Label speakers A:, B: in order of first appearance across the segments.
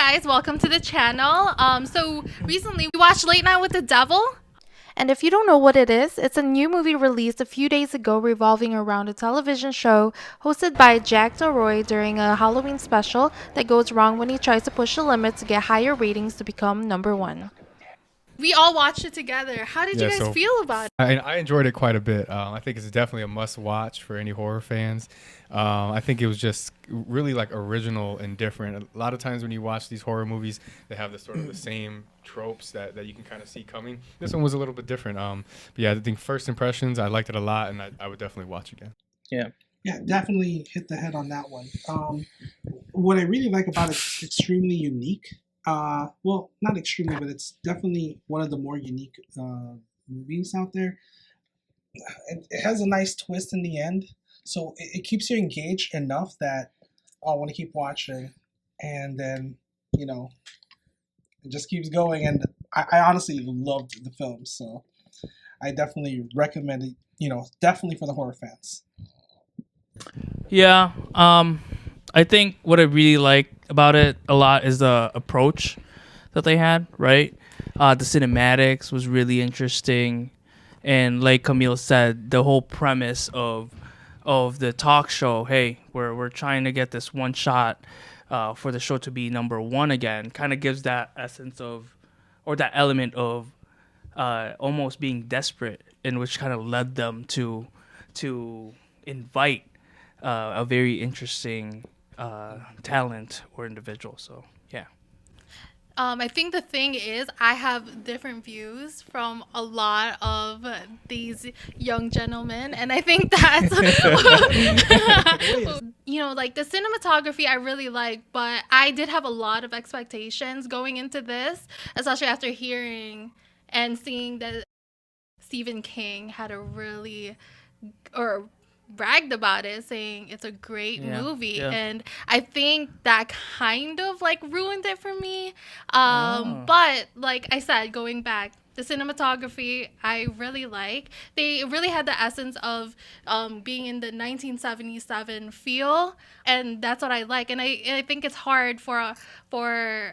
A: guys, welcome to the channel. So recently we watched Late Night with the Devil. And if you don't know what it is, it's a new movie released a few days ago revolving around a television show hosted by Jack Delroy during a Halloween special that goes wrong when he tries to push the limit to get higher ratings to become number one. We all watched it together. How did you guys feel about it?
B: I enjoyed it quite a bit. I think it's definitely a must watch for any horror fans. I think it was just really like original and different. A lot of times when you watch these horror movies, they have the sort of the same tropes that you can kind of see coming. This one was a little bit different. But yeah, I think first impressions, I liked it a lot, and I would definitely watch again.
C: Yeah, definitely hit the head on that one. What I really like about it, it's extremely unique. Well, not extremely, but it's definitely one of the more unique movies out there. It has a nice twist in the end, so it keeps you engaged enough that I want to keep watching, and then you know it just keeps going. And I honestly loved the film, so I definitely recommend it. Definitely for the horror fans.
D: Yeah. I think what I really like about it a lot is the approach that they had, right? The cinematics was really interesting. And like Camille said, the whole premise of the talk show, hey, we're trying to get this one shot for the show to be number one again, kind of gives that essence of, or that element of almost being desperate, in which kind of led them to invite a very interesting talent or individual. So yeah.
A: I think the thing is I have different views from a lot of these young gentlemen, and I think that's like the cinematography I really like, but I did have a lot of expectations going into this, especially after hearing and seeing that Stephen King had a really or bragged about it, saying it's a great movie. And I think that kind of like ruined it for me. But like I said, going back, the cinematography I really like. They really had the essence of being in the 1977 feel, and that's what I like. And I think it's hard for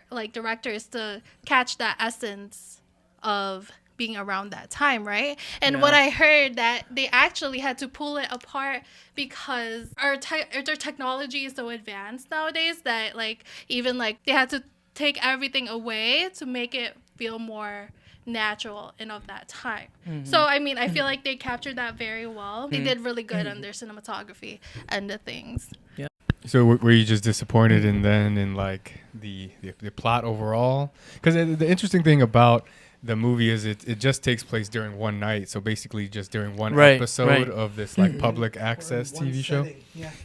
A: like directors to catch that essence of being around that time, right? And what I heard that they actually had to pull it apart because our technology is so advanced nowadays that like even like they had to take everything away to make it feel more natural and of that time. So I mean, I feel like they captured that very well. They did really good on their cinematography and the things.
B: So were you just disappointed in like the plot overall? Because the interesting thing about the movie is it just takes place during one night, so basically just during one episode of this like public access TV show.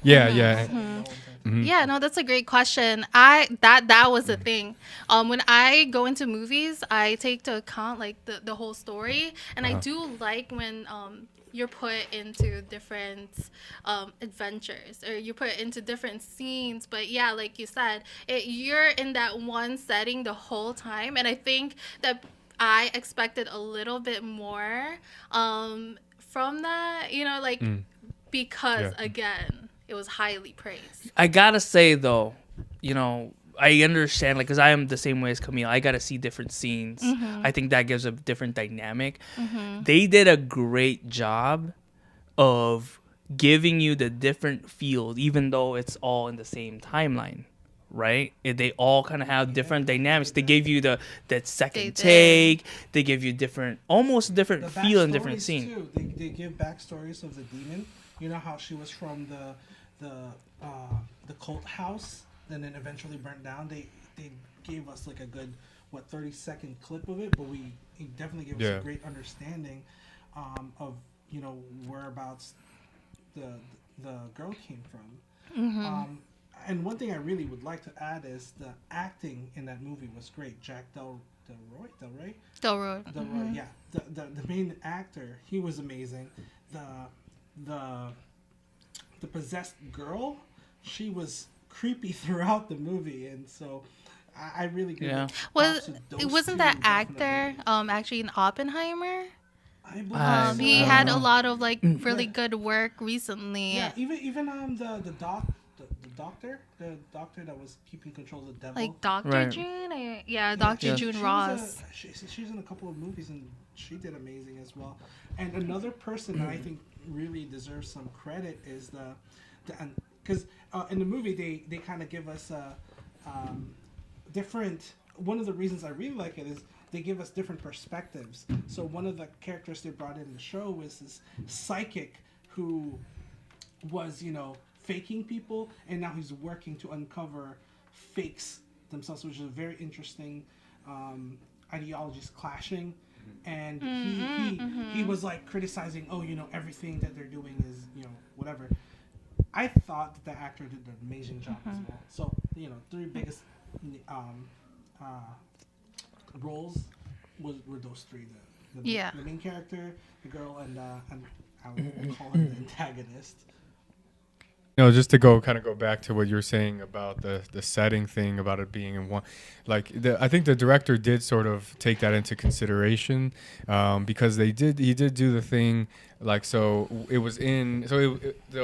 A: Yeah, no, that's a great question. That was the thing. When I go into movies, I take to account like the whole story, and I do like when you're put into different adventures, or you put into different scenes. But yeah, like you said, you're in that one setting the whole time, and I think that I expected a little bit more from that, because again, it was highly praised.
D: I gotta say though, I understand, like, because I am the same way as Camille. I gotta see different scenes. I think that gives a different dynamic. They did a great job of giving you the different feels, even though it's all in the same timeline. Right? They all kind of have different dynamics. They gave you that second take. They give you almost different feel in different scenes.
C: Too. They give backstories of the demon. You know how she was from the cult house, and then eventually burnt down. They gave us like a good 30-second clip of it, but he definitely gave us a great understanding of whereabouts the girl came from. And one thing I really would like to add is the acting in that movie was great. Jack Delroy. Yeah. The main actor, he was amazing. The possessed girl, she was creepy throughout the movie, and so I really give
A: wasn't that actor actually in Oppenheimer?
C: I believe
A: he had a lot of like really good work recently.
C: Yeah, even the the doctor that was keeping control of the devil.
A: Like Dr.
D: Right.
A: June? Dr.
D: Yes.
A: June
C: She
A: Ross.
C: she's in a couple of movies and she did amazing as well. And another person that I think really deserves some credit is because in the movie they kind of give us different. One of the reasons I really like it is they give us different perspectives. So one of the characters they brought in the show was this psychic who was, faking people, and now he's working to uncover fakes themselves, which is a very interesting ideologies clashing. And he was like criticizing, everything that they're doing is, whatever. I thought that the actor did an amazing job as well. So, three biggest roles were those three: the main character, the girl, and I'll call her the antagonist.
B: No, just to go back to what you were saying about the setting thing, about it being in one, I think the director did sort of take that into consideration, because he did do the thing, the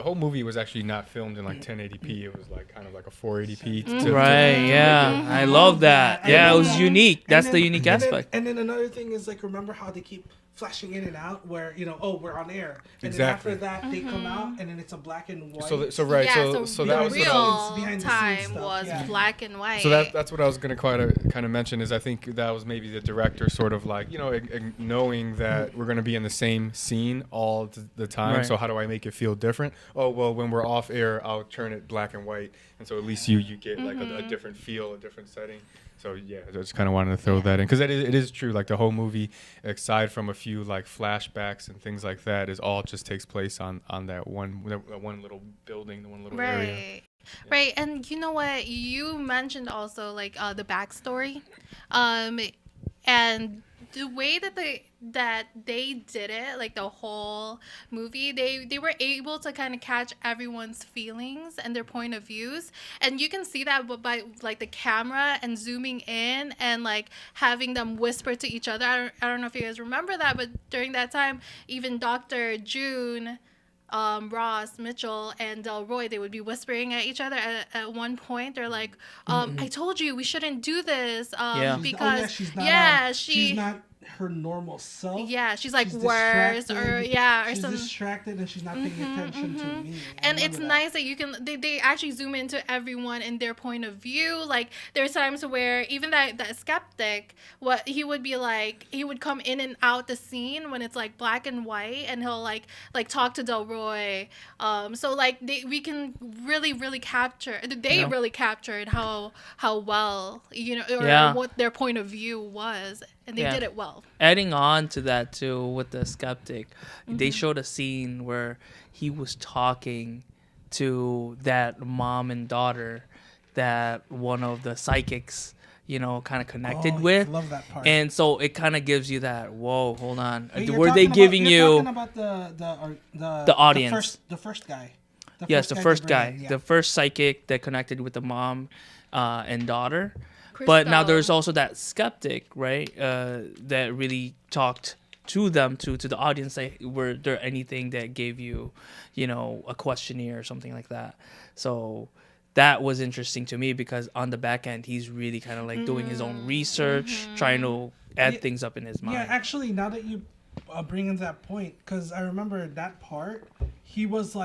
B: whole movie was actually not filmed in 1080p. It was kind of like a 480p.
D: Right, yeah. I love that. Yeah, it was unique. That's the unique aspect.
C: And then another thing is remember how they keep flashing in and out where we're on air, and
B: exactly.
C: then after that they come out and then it's a black and white.
B: So that was
A: real
C: behind the
A: time
C: scenes stuff.
A: was black and white.
B: So that's what I was going to kind of mention is I think that was maybe the director sort of knowing that we're going to be in the same scene all the time. Right. So how do I make it feel different? Oh, well, when we're off air, I'll turn it black and white, and so at least you get a different feel, a different setting. So yeah, I just kind of wanted to throw that in because it is true. The whole movie, aside from a few flashbacks and things like that, is all just takes place on that one little building, the one little area.
A: Yeah. Right, and you know what? You mentioned also the backstory, and the way that they did it, the whole movie, they were able to kind of catch everyone's feelings and their point of views, and you can see that by the camera and zooming in and having them whisper to each other. I don't know if you guys remember that, but during that time, even Dr. June, Ross, Mitchell, and Delroy, they would be whispering at each other at one point. They're like, I told you we shouldn't do this because
C: she's not her normal self.
A: Yeah, she's worse or
C: she's
A: some
C: distracted and she's not paying attention to me.
A: And it's nice that you can they actually zoom into everyone and their point of view. There's times where even that skeptic, what he would be he would come in and out the scene when it's black and white, and he'll talk to Delroy. So we can really capture. They really captured how well what their point of view was. And they did it well.
D: Adding on to that too, with the skeptic, they showed a scene where he was talking to that mom and daughter that one of the psychics, kind of connected with.
C: I love that part.
D: And so it kind of gives you that, whoa, hold on.
C: Were they giving you? You're talking about
D: the audience,
C: the first guy.
D: The first guy,
C: yeah.
D: the first psychic that connected with the mom and daughter.
A: Crystal.
D: But now there's also that skeptic, right? That really talked to them, to the audience. Were there anything that gave you, a questionnaire or something like that? So that was interesting to me because on the back end, he's really kind of doing his own research, trying to add things up in his mind.
C: Yeah, actually, now that you bring in that point, because I remember that part, he was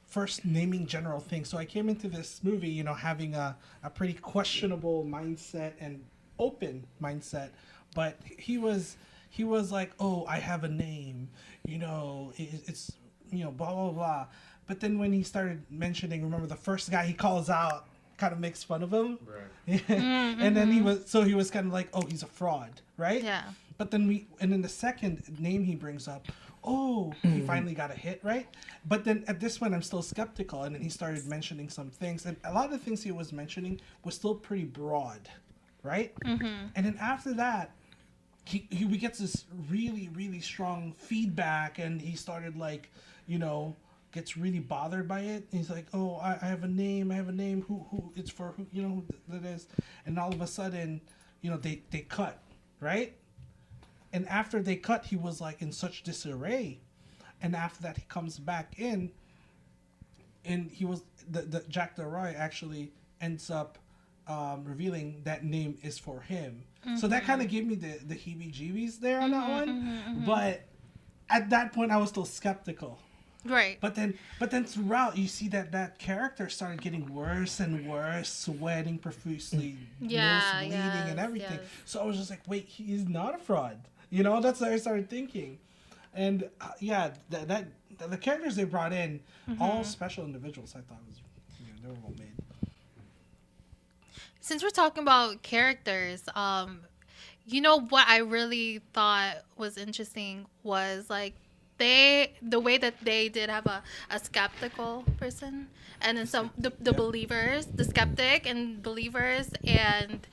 C: first naming general things. So I came into this movie, having a pretty questionable mindset and open mindset, but he was like, oh, I have a name, it's blah blah blah. But then when he started mentioning, remember the first guy he calls out, kind of makes fun of him, right? And then he was kind of like, oh, he's a fraud, right?
A: Yeah.
C: But then the second name he brings up, oh, he finally got a hit, right? But then at this point, I'm still skeptical. And then he started mentioning some things. And a lot of the things he was mentioning was still pretty broad, right? And then after that, he gets this really, really strong feedback. And he started gets really bothered by it. And he's like, oh, I have a name. Who it's for, who that is. And all of a sudden, they cut, right? And after they cut, he was in such disarray. And after that, he comes back in. and he was the Jack Leroy actually ends up revealing that name is for him. So that kind of gave me the heebie-jeebies there on that one. But at that point, I was still skeptical.
A: Right.
C: But then throughout, you see that character started getting worse and worse, sweating profusely, nose bleeding and everything.
A: Yes.
C: So I was just like, wait, he is not a fraud. That's what I started thinking. And the characters they brought in, all special individuals, I thought was, they were well made.
A: Since we're talking about characters, what I really thought was interesting was like the way that they did have a skeptical person, and then the believers, the skeptic and believers, and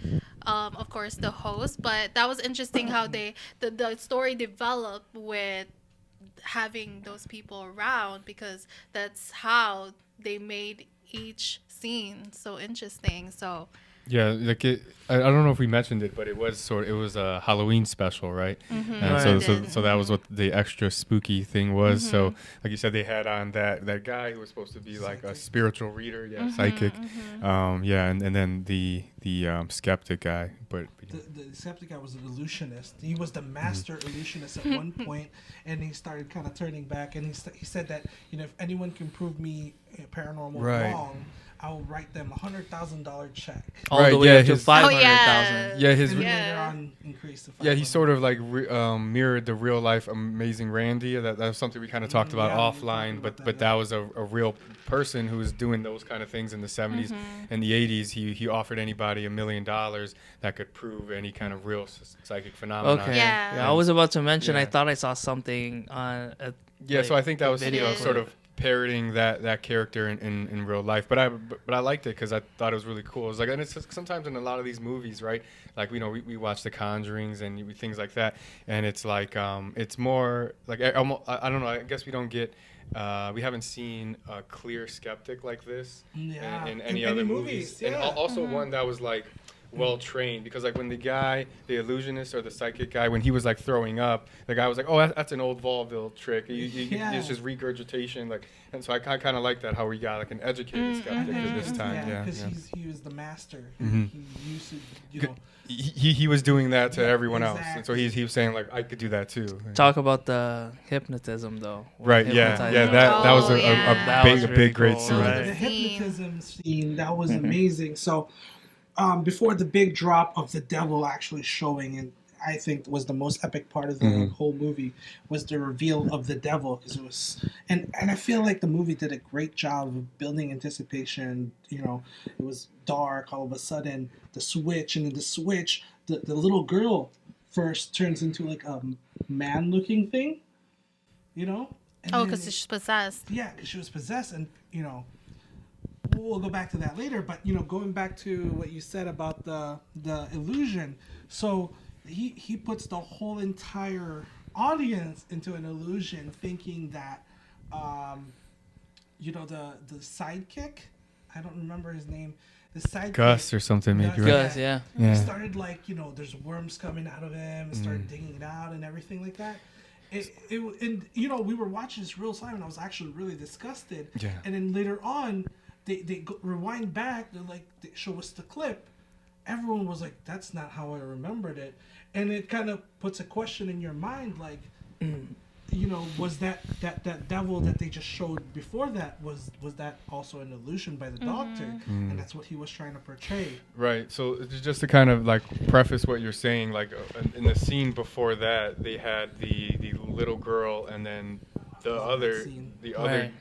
A: of course the host. But that was interesting how the story developed with having those people around, because that's how they made each scene so interesting. So
B: Yeah, like I don't know if we mentioned it, but it was a Halloween special, right? And
D: Right.
B: so that was what the extra spooky thing was. So like you said, they had on that guy who was supposed to be like a spiritual reader, psychic, and then the skeptic guy, but
C: The skeptic guy was an illusionist. He was the master illusionist at one point, and he started kind of turning back. And he said that if anyone can prove me paranormal wrong, I will write them $100,000 check.
D: All the way up to 500,000.
B: Yeah, his
C: And then later on increased to 500.
B: Yeah, he sort of like mirrored the real life Amazing Randy. That was something we kind of talked about offline, but that was a real person who was doing those kind of things in the 70s and the 80s. He offered anybody $1 million that could prove any kind of real psychic phenomenon.
D: Okay.
A: Yeah.
D: I was about to mention.
B: Yeah.
D: I thought I saw something on.
B: So I think that was
D: video
B: sort of parodying that character in real life, but I liked it because I thought it was really cool. It was like, and it's just, sometimes in a lot of these movies, right? Like we watch The Conjurings and things like that, and it's like it's more like I don't know. I guess we don't get. We haven't seen a clear skeptic like this in any other movies.
C: Yeah.
B: And also one that was like well trained, because like when the illusionist or the psychic guy, when he was like throwing up, the guy was like, oh, that's an old vaudeville trick. It's just regurgitation. Like, and so I kind of like that, how we got like an educated skeptic at this time. Yeah,
C: because he was the master.
B: Mhm.
C: He used to,
B: He was doing that to everyone else,
C: exactly.
B: and so he was saying like, I could do that too.
D: Talk about the hypnotism though.
B: Right. Yeah. That was a big great
D: cool,
B: scene.
D: right?
C: The hypnotism scene, that was amazing. So before the big drop of the devil actually showing, and I think was the most epic part of the whole movie, was the reveal of the devil, because it was, and I feel like the movie did a great job of building anticipation. It was dark, all of a sudden the switch, and then the little girl first turns into like a man-looking thing, and
A: because she's possessed.
C: yeah, because she was possessed, and we'll go back to that later. But going back to what you said about the illusion, so he puts the whole entire audience into an illusion, thinking that the sidekick, I don't remember his name, the sidekick,
B: Gus or something maybe. Right?
D: Gus, yeah.
C: He started like there's worms coming out of him, and started digging it out and everything like that. And we were watching this real time, and I was actually really disgusted.
B: Yeah.
C: And then later on, they rewind back. They show us the clip. Everyone was like, "That's not how I remembered it," and it kind of puts a question in your mind, like, was that devil that they just showed before that, was that also an illusion by the doctor, and that's what he was trying to portray.
B: Right. So just to kind of like preface what you're saying, like in the scene before that, they had the little girl, and then the other
D: Right.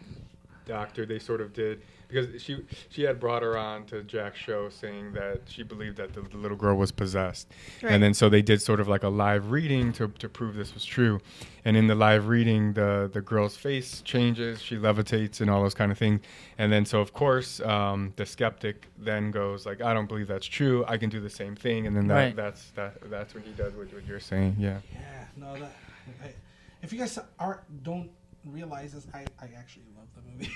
B: doctor. They sort of did, because she had brought her on to Jack's show saying that she believed that the little girl was possessed.
A: Right.
B: And then so they did sort of like a live reading to prove this was true. And in the live reading, the girl's face changes, she levitates and all those kind of things. And then so of course the skeptic then goes like, I don't believe that's true, I can do the same thing. And then that's when he does what you're saying. Yeah.
C: Yeah, no, if you guys don't realize this, I actually love the movie.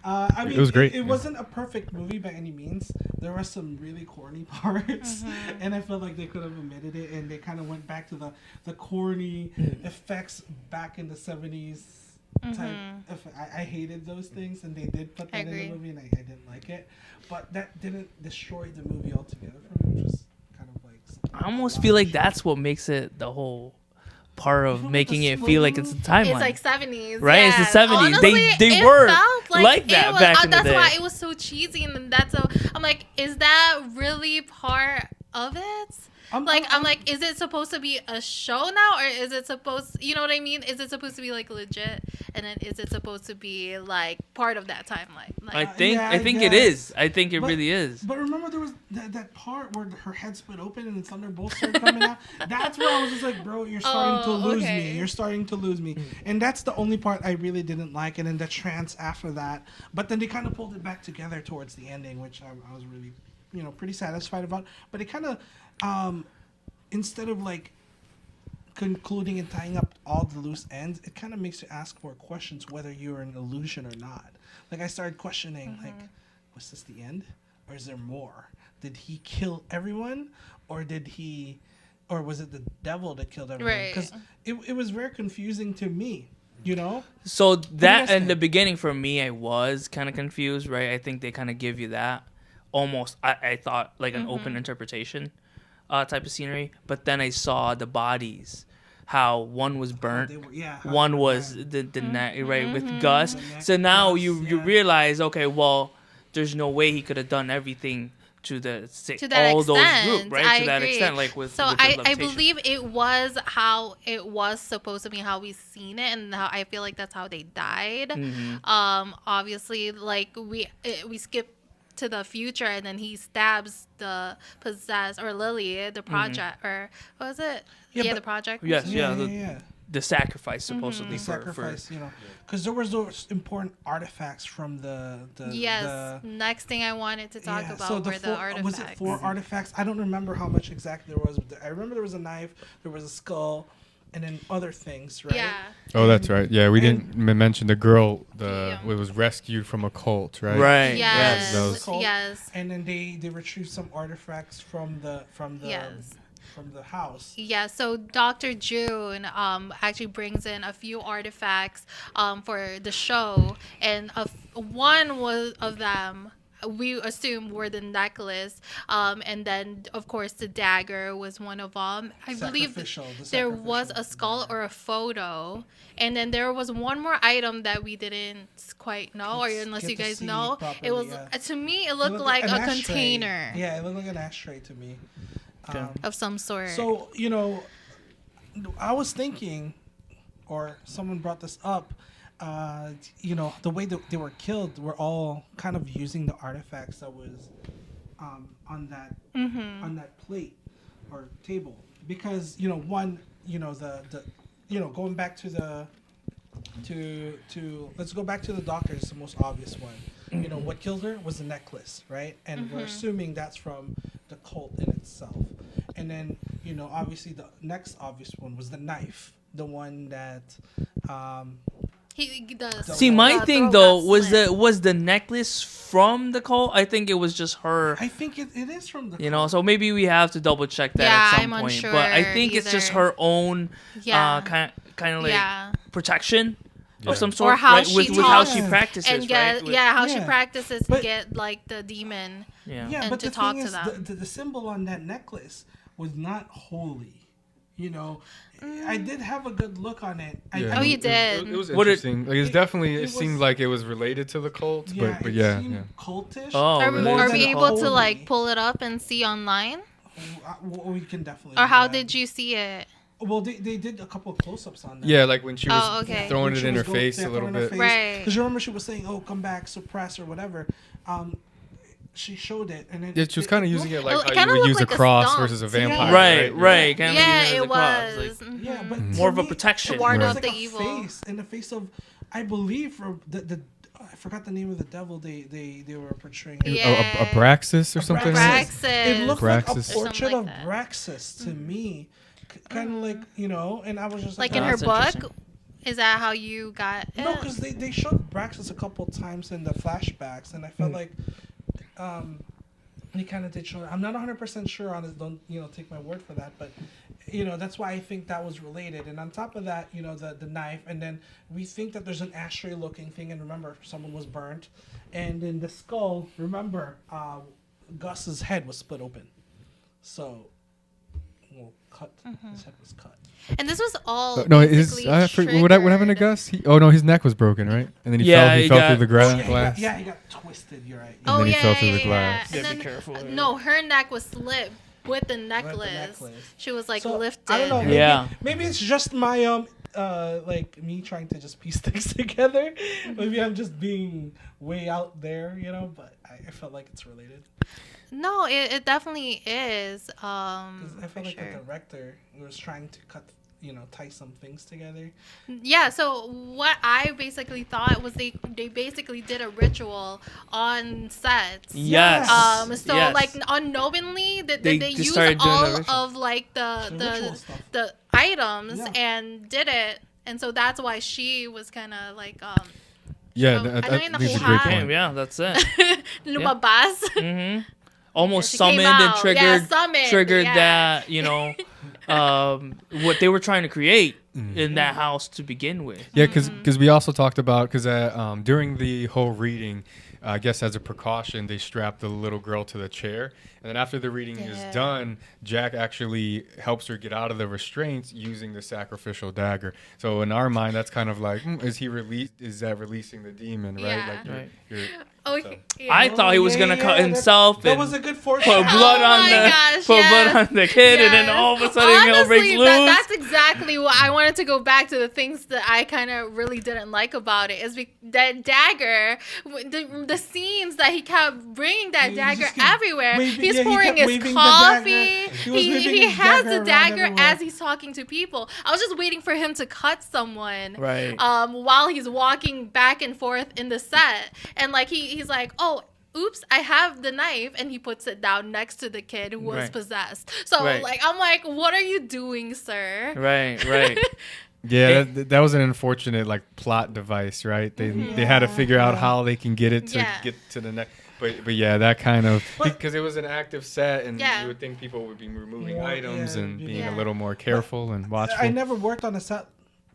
C: I mean,
B: it was great.
C: It wasn't a perfect movie by any means. There were some really corny parts, and I felt like they could have omitted it, and they kind of went back to the corny effects back in the 70s type. If I hated those things, and they did put
A: I
C: that in the
A: agree.
C: movie, and I didn't like it. But that didn't destroy the movie altogether for me, which is kind of like.
D: I almost feel like that's what makes it the whole part of
C: Even with
D: making
C: the
D: it feel like it's a timeline.
A: It's like 70s,
D: Right?
A: Yeah.
D: It's the 70s.
A: Honestly,
D: They
A: it
D: were
A: felt
D: like that
A: it was,
D: back in the
A: that's
D: day.
A: why it was so cheesy, and that's so. I'm like, is that really part of it? I'm like, is it supposed to be a show now, or is it supposed? You know what I mean? Is it supposed to be like legit, and then is it supposed to be like part of that timeline?
D: I
A: Like,
D: think
C: yeah,
D: I think
C: I
D: it
C: guess.
D: is. I think it
C: But-
D: really is.
C: But remember, there was that part where her head split open and the thunderbolts started coming out. That's where I was just like, bro, you're starting to lose
A: okay.
C: me. You're starting to lose me. And that's the only part I really didn't like. And then the trance after that. But then they kind of pulled it back together towards the ending, which I was really, pretty satisfied about. But it kind of, instead of like concluding and tying up all the loose ends, it kind of makes you ask more questions whether you're an illusion or not. Like I started questioning, like, was this the end, or is there more? Did he kill everyone, or was it the devil that killed everyone?
A: Right.
C: Because it was very confusing to me.
D: So that
C: guys
D: in the
C: think?
D: beginning for me, I was kind of confused, right? I think they kind of give you that almost. I thought like an open interpretation type of scenery, but then I saw the bodies, how one was burnt,
C: How
D: one
C: they were
D: was
C: burned.
D: the neck, right, with Gus.
C: The neck,
D: So now
C: Gus,
D: you
C: yeah.
D: realize, okay, well, there's no way he could have done everything to that
A: extent,
D: those group, right?
A: I
D: to that
A: agree.
D: extent, like with
A: So
D: with the
A: I
D: levitation.
A: believe it was how it was supposed to be, how we seen it, and how I feel like that's how they died.
D: Mm-hmm.
A: Obviously, like we skip to the future, and then he stabs the possessed, or Lily, the project, or what was it?
C: Yeah,
A: Yeah,
C: but-
A: the project.
D: Yes,
C: Yeah,
D: yeah,
C: yeah.
D: the sacrifice supposedly
C: The
D: for
C: sacrifice, because there was those important artifacts from the
A: Yes.
C: the,
A: Next thing I wanted to talk
C: yeah,
A: about
C: so
A: were the artifacts.
C: was it 4 artifacts? I don't remember how much exactly there was. But I remember there was a knife, there was a skull, and then other things, right?
A: Yeah.
B: Oh, that's right. Yeah, we
C: And-
B: didn't mention the girl.
A: Yeah.
B: It was rescued from a cult, right?
D: Right.
A: Yes.
B: That was-
A: Yes.
C: And then they retrieved some artifacts from the
A: Yes.
C: from the house.
A: Yeah, so Dr. June actually brings in a few artifacts for the show, and one was of them we assume were the necklace, and then of course the dagger was one of them. I believe
C: Sacrificial, the
A: there was a
C: sacrificial
A: skull
C: dagger.
A: or a photo, and then there was one more item that we didn't quite know, or
C: Let's
A: unless
C: get
A: you
C: to
A: guys
C: see
A: know.
C: properly,
A: It was
C: yeah.
A: to me it
C: It
A: looked like
C: an
A: a
C: ashtray.
A: container
C: Yeah, it looked like an ashtray to me.
D: Okay.
A: of some sort.
C: So, I was thinking, or someone brought this up, the way that they were killed, were all kind of using the artifacts that was on that plate or table. Because, one, going back to the let's go back to the doctor. It's the most obvious one. What killed her was the necklace, right? And we're assuming that's from the cult in itself. And then, obviously the next obvious one was the knife, the one that
A: he does.
D: See, my
A: the
D: thing
A: throat
D: though
A: got slit.
D: was the necklace from the cult. I think it was just her.
C: I think it is from the
D: You know,
C: cult.
D: so maybe we have to double check that
A: Yeah,
D: at some
A: I'm
D: point.
A: unsure
D: But I think it's just
A: either.
D: her own
A: Yeah.
D: kind of like
A: Yeah.
D: protection
B: Yeah.
D: of some sort,
A: Or how
D: right?
A: she
D: with how she
C: talks
D: practices,
A: and get
D: right? With-
A: how she
C: Yeah.
A: practices to
C: But-
A: get like the demon.
D: yeah.
C: Yeah,
A: and
C: but
A: to
C: the
A: talk
C: thing
A: to
C: is,
A: them.
C: the symbol on that necklace was not holy. I did have a good look on it.
B: Yeah.
A: Oh, you did.
B: It was
D: What it-
B: interesting. Like, it's definitely. It,
C: it
B: seemed
C: was-
B: like it was related to the cult,
C: Yeah,
B: but
C: it
B: yeah,
C: seemed
B: yeah.
C: cultish.
D: Oh,
A: Are,
D: really?
A: are
C: than
A: we able to
C: holy.
A: like pull it up and see online,
C: We can definitely.
A: or
C: do
A: how
C: that.
A: did you see it?
C: Well, they did a couple of close-ups on that.
B: Yeah, like when she was
A: Oh, okay.
B: throwing
C: When
B: it
C: she
B: in her
C: was
B: face a little
C: throwing her
B: bit.
C: face.
A: Right.
C: Because you remember she was saying, "Oh, come back, suppress or whatever." She showed it, and
B: Yeah, she was kind of using it like
A: It
B: how
A: kinda
B: you would
A: looked
B: use
A: like
B: a
A: a
B: cross
A: stump.
B: versus a
C: Yeah.
B: vampire.
D: Right, right. Kind of
A: Yeah,
D: like
A: it was.
C: Yeah, but
A: Mhm.
C: to
D: More of a
C: me,
D: protection.
C: it
A: Ward
C: was
A: off
C: like
A: the
C: a
A: evil.
C: face in the face of, I believe, from the I forgot the name of the devil they were portraying.
A: Yeah.
B: Abraxas or something.
A: Abraxas.
C: It looked like a
B: Abraxas. Or
C: portrait
A: something
C: of
A: like that.
C: Braxis to me, kind of like and I was just
A: Like
C: like,
A: in
D: Oh,
A: her
D: that's
A: book.
D: interesting.
A: Is that how you got it?
C: no, because they showed Braxis a couple times in the flashbacks, and I felt like they kind of did show it. I'm not 100% sure on it. Don't take my word for that, but that's why I think that was related. And on top of that, the knife, and then we think that there's an ashtray looking thing, and remember, someone was burnt. And in the skull, remember, Gus's head was split open. So, his head was cut.
A: And this was all
B: No,
A: basically
B: what happened to Gus? His neck was broken, right? And then he fell through the glass.
C: He got twisted. You're right.
B: And then he fell through the glass.
A: And
D: Yeah,
A: then,
D: be careful.
A: No, her neck was slit with the necklace. She was like
C: So,
A: lifted.
C: I don't know. Maybe it's just my like me trying to just piece things together. Maybe I'm just being way out there, but I felt like it's related.
A: No, it definitely is.
C: 'Cause I felt like the director was trying to tie some things together.
A: Yeah, so what I basically thought was they basically did a ritual on set.
D: Yes.
A: So
D: Yes.
A: like unknowingly
D: They
A: they
D: just
A: used
D: started doing the
A: all
D: ritual.
A: of like
C: The ritual stuff.
A: the items
C: Yeah.
A: and did it, and so that's why she was kind of like
B: Yeah,
A: So,
B: that,
A: I know in the
B: that's a
A: whole
B: great
A: hat-
B: point.
D: Yeah, that's it.
A: lumabas.
D: Mm-hmm. Almost
A: She came
D: summoned and
A: out. Yeah,
D: triggered
A: summoned,
D: that, what they were trying to create in that house to begin with.
B: Yeah, because we also talked about during the whole reading, I guess as a precaution, they strapped the little girl to the chair, and then after the reading is done, Jack actually helps her get out of the restraints using the sacrificial dagger. So in our mind, that's kind of like, is that releasing the demon, right?
A: Yeah.
B: Like
D: Right.
A: Oh,
B: So-
A: yeah.
D: I thought he was gonna cut himself
C: That
D: and
C: was a good
D: put
C: foreshadowing.
D: blood
A: Oh
D: on
A: my
D: the
A: gosh,
D: blood on the kid, and then
A: Yes.
D: all of a sudden he'll break
A: Honestly,
D: loose.
A: that's exactly what I wanted to go back to. The things that I kind of really didn't like about it is that dagger, the scenes that he kept bringing that
C: He
A: dagger
C: just kept
A: everywhere.
C: waving-
A: He's
C: he
A: pouring
C: kept
A: his
C: waving the
A: coffee.
C: dagger. He was waving
A: He
C: his
A: has
C: dagger
A: the
C: around
A: dagger
C: everywhere.
A: as he's talking to people. I was just waiting for him to cut someone,
D: Right.
A: while he's walking back and forth in the set, and like he's like, oh. Oops, I have the knife, and he puts it down next to the kid who was
D: Right.
A: possessed. So,
D: Right.
A: like, I'm like, what are you doing, sir?
D: Right.
B: Yeah, that was an unfortunate plot device, right? They had to figure out how they can get it to
A: Yeah.
B: get to the next. But yeah, that kind of
C: But-
B: because it was an active set, and
A: Yeah.
B: you would think people would be removing
C: More,
B: items
C: yeah,
B: and being
A: yeah.
B: a little more careful and watchful.
C: I never worked on a set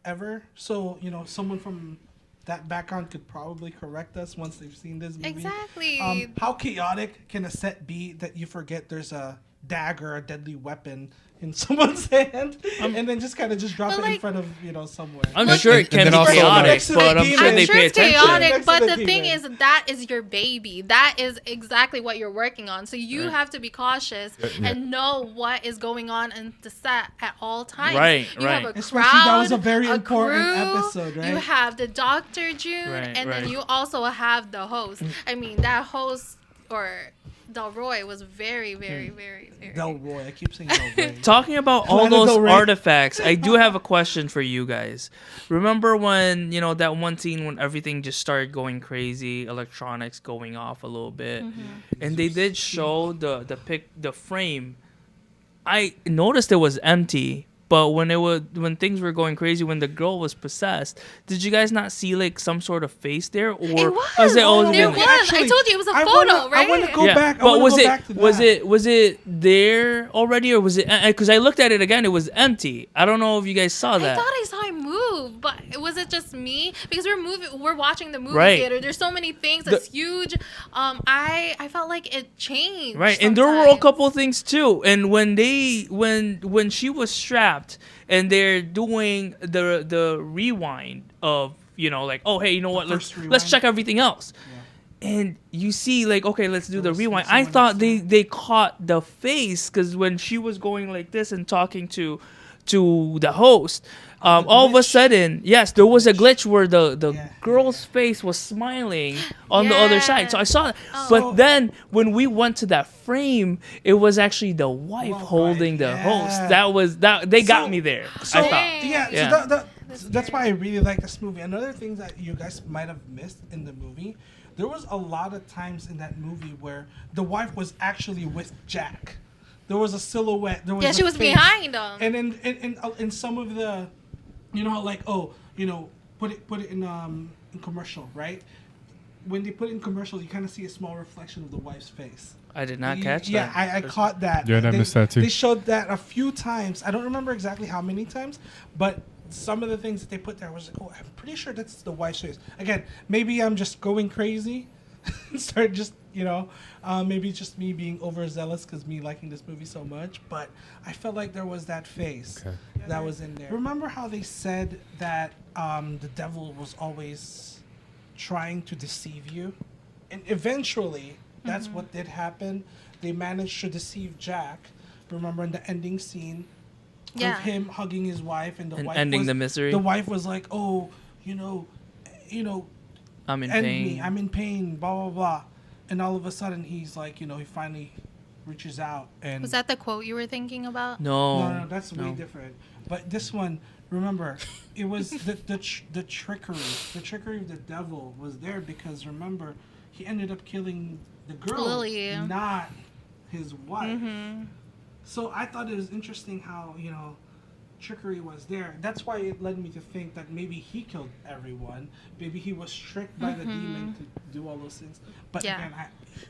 C: ever, so someone from that background could probably correct us once they've seen this movie.
A: Exactly.
C: How chaotic can a set be that you forget there's a dagger, a deadly weapon in someone's hand, and then just kind of drop
A: But,
C: it in
A: like-
C: front of someone?
D: I'm
A: Look-
D: sure it
B: And
D: can
B: then
D: be
B: also,
D: chaotic,
C: next to the
D: but I'm
C: demon-
D: sure
A: I'm
D: they
A: sure
D: pay
A: it's
D: attention.
A: chaotic,
C: Next to
A: but
C: the
A: the thing
C: demon.
A: is that is your baby. That is exactly what you're working on. So you have to be cautious
B: Yeah.
A: and know what is going on in the set at all times.
D: Right,
A: You have
D: right.
A: a
C: Especially
A: crowd.
C: that was a very important
A: crew,
C: episode, right?
A: You have the Dr. June,
D: Right,
A: and
D: right.
A: then you also have the host. I mean, that host or Delroy was very, very, very, very.
C: Delroy, I keep saying Delroy.
D: Talking about all
C: Lana
D: those
C: Del Rey.
D: artifacts, I do have a question for you guys. Remember when, that one scene when everything just started going crazy, electronics going off a little bit, and they did show the frame. I noticed it was empty, but when things were going crazy, when the girl was possessed, did you guys not see some sort of face there, or
A: It was.
D: was it always
A: There
D: been
A: was.
C: Actually,
A: I told you it was a
C: I
A: photo,
C: wanna-
A: right?
C: I want to go
D: yeah,
C: back. I
D: but
C: wanna
D: was
C: go
D: it
C: back to that.
D: was it there already, or was it? Because I looked at it again, it was empty. I don't know if you guys saw
A: I
D: that.
A: thought I saw him move, but was it just me? Because we're watching the movie
D: Right.
A: theater. There's so many things that's huge. I felt like it changed.
D: Right, and there were a
A: sometimes.
D: couple of things too. And when she was strapped, and they're doing the rewind of oh hey, you know what, let's
C: first rewind.
D: check everything else. And you see, okay, let's do the
C: There was
D: rewind. I
C: someone
D: thought
C: next
D: they caught the face, because when she was going like this and talking to the host, all of a
C: glitch.
D: sudden, yes, there was a glitch where the
C: Yeah.
D: girl's face was smiling on the other side. So I saw that.
A: Oh.
D: But then when we went to that frame, it was actually the wife
C: Well,
D: holding
C: right,
D: the host.
C: yeah.
D: That they got
C: So-
D: me there.
C: So,
D: I thought.
C: yeah,
D: Yeah.
C: so that's why I really like this movie. Another thing that you guys might have missed in the movie, there was a lot of times in that movie where the wife was actually with Jack. There was a silhouette. There was
A: Yeah,
C: a
A: she was
C: face.
A: behind him.
C: And in some of the, how put it in commercial, right? when they put in commercials, you kind of see a small reflection of the wife's face.
D: I did not catch
C: Yeah,
D: that.
C: I caught that.
B: Yeah, I missed that too.
C: They showed that a few times. I don't remember exactly how many times, but some of the things that they put there was like, oh, I'm pretty sure that's the wife's face. Again, maybe I'm just going crazy. Start just, maybe it's just me being overzealous because me liking this movie so much. But I felt like there was that face that was in there. Remember how they said that the devil was always trying to deceive you? And eventually, that's what did happen. They managed to deceive Jack. Remember in the ending scene of him hugging his wife and wife
D: ending
C: was,
D: the misery.
C: The wife was like, "Oh,
D: I'm in
C: end
D: pain.
C: me. I'm in pain. Blah blah blah." And all of a sudden, he's like, he finally reaches out and.
A: Was that the quote you were thinking about?
C: No, that's way different. But this one, remember, it was the trickery. The trickery of the devil was there because remember, he ended up killing the girl,
A: Lily.
C: not his wife.
A: Mm-hmm.
C: So I thought it was interesting how, trickery was there. That's why it led me to think that maybe he killed everyone. Maybe he was tricked by the demon to do all those things. But again,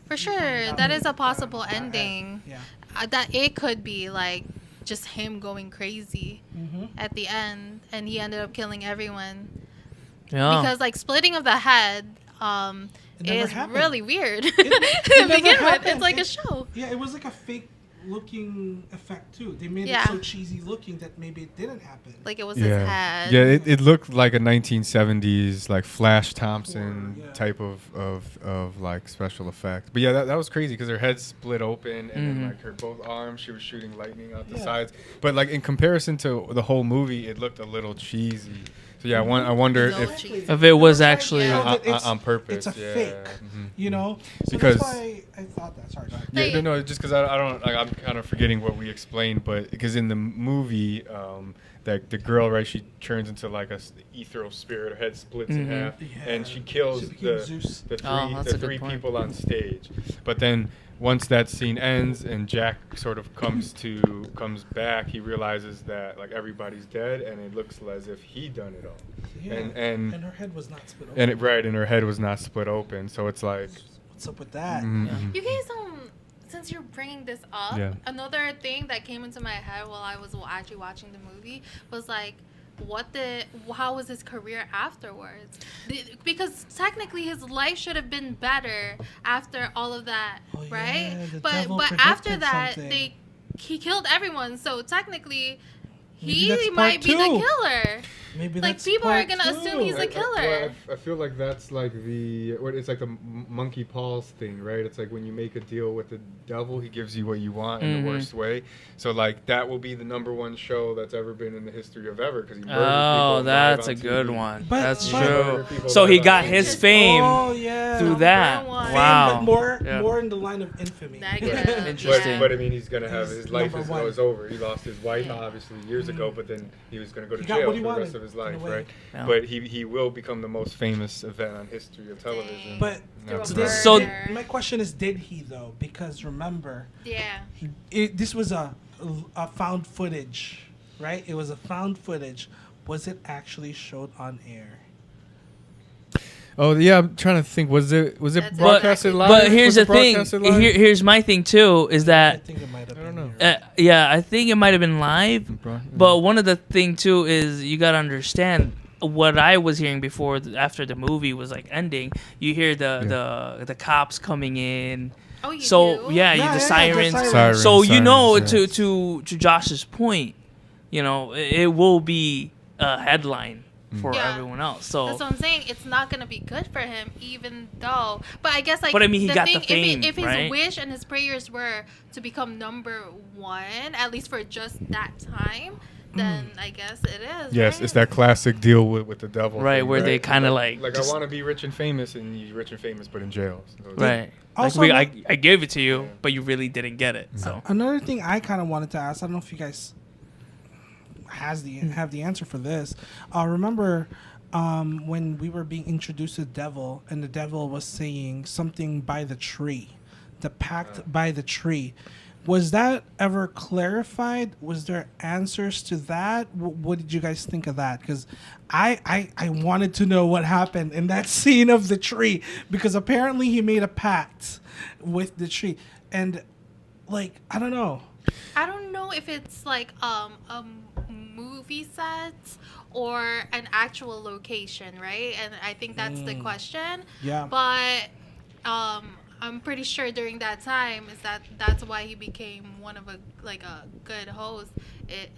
A: for sure, that is a possible ending.
C: Yeah.
A: That it could be like just him going crazy at the end, and he ended up killing everyone.
D: Yeah.
A: Because like splitting of the head is
C: happened.
A: really weird to
C: never
A: begin with.
C: happened.
A: It's like a show.
C: Yeah, it was like a fake looking effect too. They made it so cheesy looking that maybe it didn't happen.
A: Like it was his head.
B: Yeah, it looked like a 1970s like Flash Thompson type of like special effect. But yeah, that was crazy because her head split open and then like her both arms, she was shooting lightning out the sides. But like in comparison to the whole movie, it looked a little cheesy. So yeah, I wonder
D: if it was actually
B: on
C: It's
B: purpose.
C: a fake, So
B: because
C: that's why I thought that. Sorry, go ahead.
B: Yeah, no, just because I don't. Like, I'm kind of forgetting what we explained, but because in the movie, that the girl, right, she turns into like a ethereal spirit. Her head splits in half, and she kills the three people on stage. But then once that scene ends and Jack sort of comes back, he realizes that like everybody's dead, and it looks as if he done it all.
C: Yeah.
B: And
C: her head was not split open.
B: And her head was not split open. So it's like,
C: what's up with that?
A: You guys since you're bringing this up, another thing that came into my head while I was actually watching the movie was like, how was his career afterwards? Because technically his life should have been better after all of that, right? But after that, he killed everyone, so technically he might be the killer.
C: Maybe
A: like people are gonna assume he's the killer.
B: I feel like that's like it's like the monkey paws thing, right? It's like when you make a deal with the devil, he gives you what you want in the worst way. So like that will be the #1 show that's ever been in the history of ever because he murdered people. Oh,
D: that's a good one. That's true.
B: So
D: So he got his fame through that.
A: #1.
D: Wow.
C: But more in the line of infamy.
D: Interesting.
B: But I mean, he's gonna have his life is over. He lost his wife obviously years ago, but then he was gonna go to jail for the rest of his life, right?
D: Yeah.
B: But he will become the most famous event on history of television.
C: But
D: So
C: my question is, did he though? Because remember,
A: Yeah.
C: This was a found footage, right? It was a found footage. Was it actually showed on air?
B: Oh yeah, I'm trying to think. Was it
A: That's
B: broadcasted live?
D: But here's
B: Was
D: the
B: it
D: thing.
B: broadcasted live?
D: Here's my thing too. Is
C: I
D: that
C: think it might have been.
B: don't know.
C: here.
D: yeah, I think it might have been live. But one of the thing too is you gotta understand what I was hearing before after the movie was like ending. You hear the cops coming in.
A: Oh, you
D: So
A: do?
D: yeah,
C: Yeah,
D: the
C: yeah,
D: sirens.
C: the sirens.
D: So you know,
B: Sirens,
D: to Josh's point, it will be a headline for everyone else. So
A: that's what I'm saying. It's not gonna be good for him, even though. But I guess like.
D: But I mean, he got
A: thing,
D: the fame,
A: if his
D: right?
A: wish and his prayers were to become #1, at least for just that time, then I guess it is.
B: Yes,
A: right?
B: it's that classic deal with the devil.
D: Right,
B: thing,
D: where they kind of like
B: I
D: just-
B: want to be rich and famous, and you're rich and famous, but in jail. So
D: right.
C: Also,
D: Like I gave it to you, but you really didn't get it. So
C: Another thing I kind of wanted to ask, I don't know if you guys have the answer for this. Remember when we were being introduced to the devil, and the devil was saying something by the tree, the pact by the tree. Was that ever clarified? Was there answers to that? What did you guys think of that? Because I wanted to know what happened in that scene of the tree, because apparently he made a pact with the tree, and like I don't know.
A: I don't know if it's like a movie set or an actual location, right? And I think that's the question.
C: Yeah.
A: But I'm pretty sure during that time that's why he became one of a good host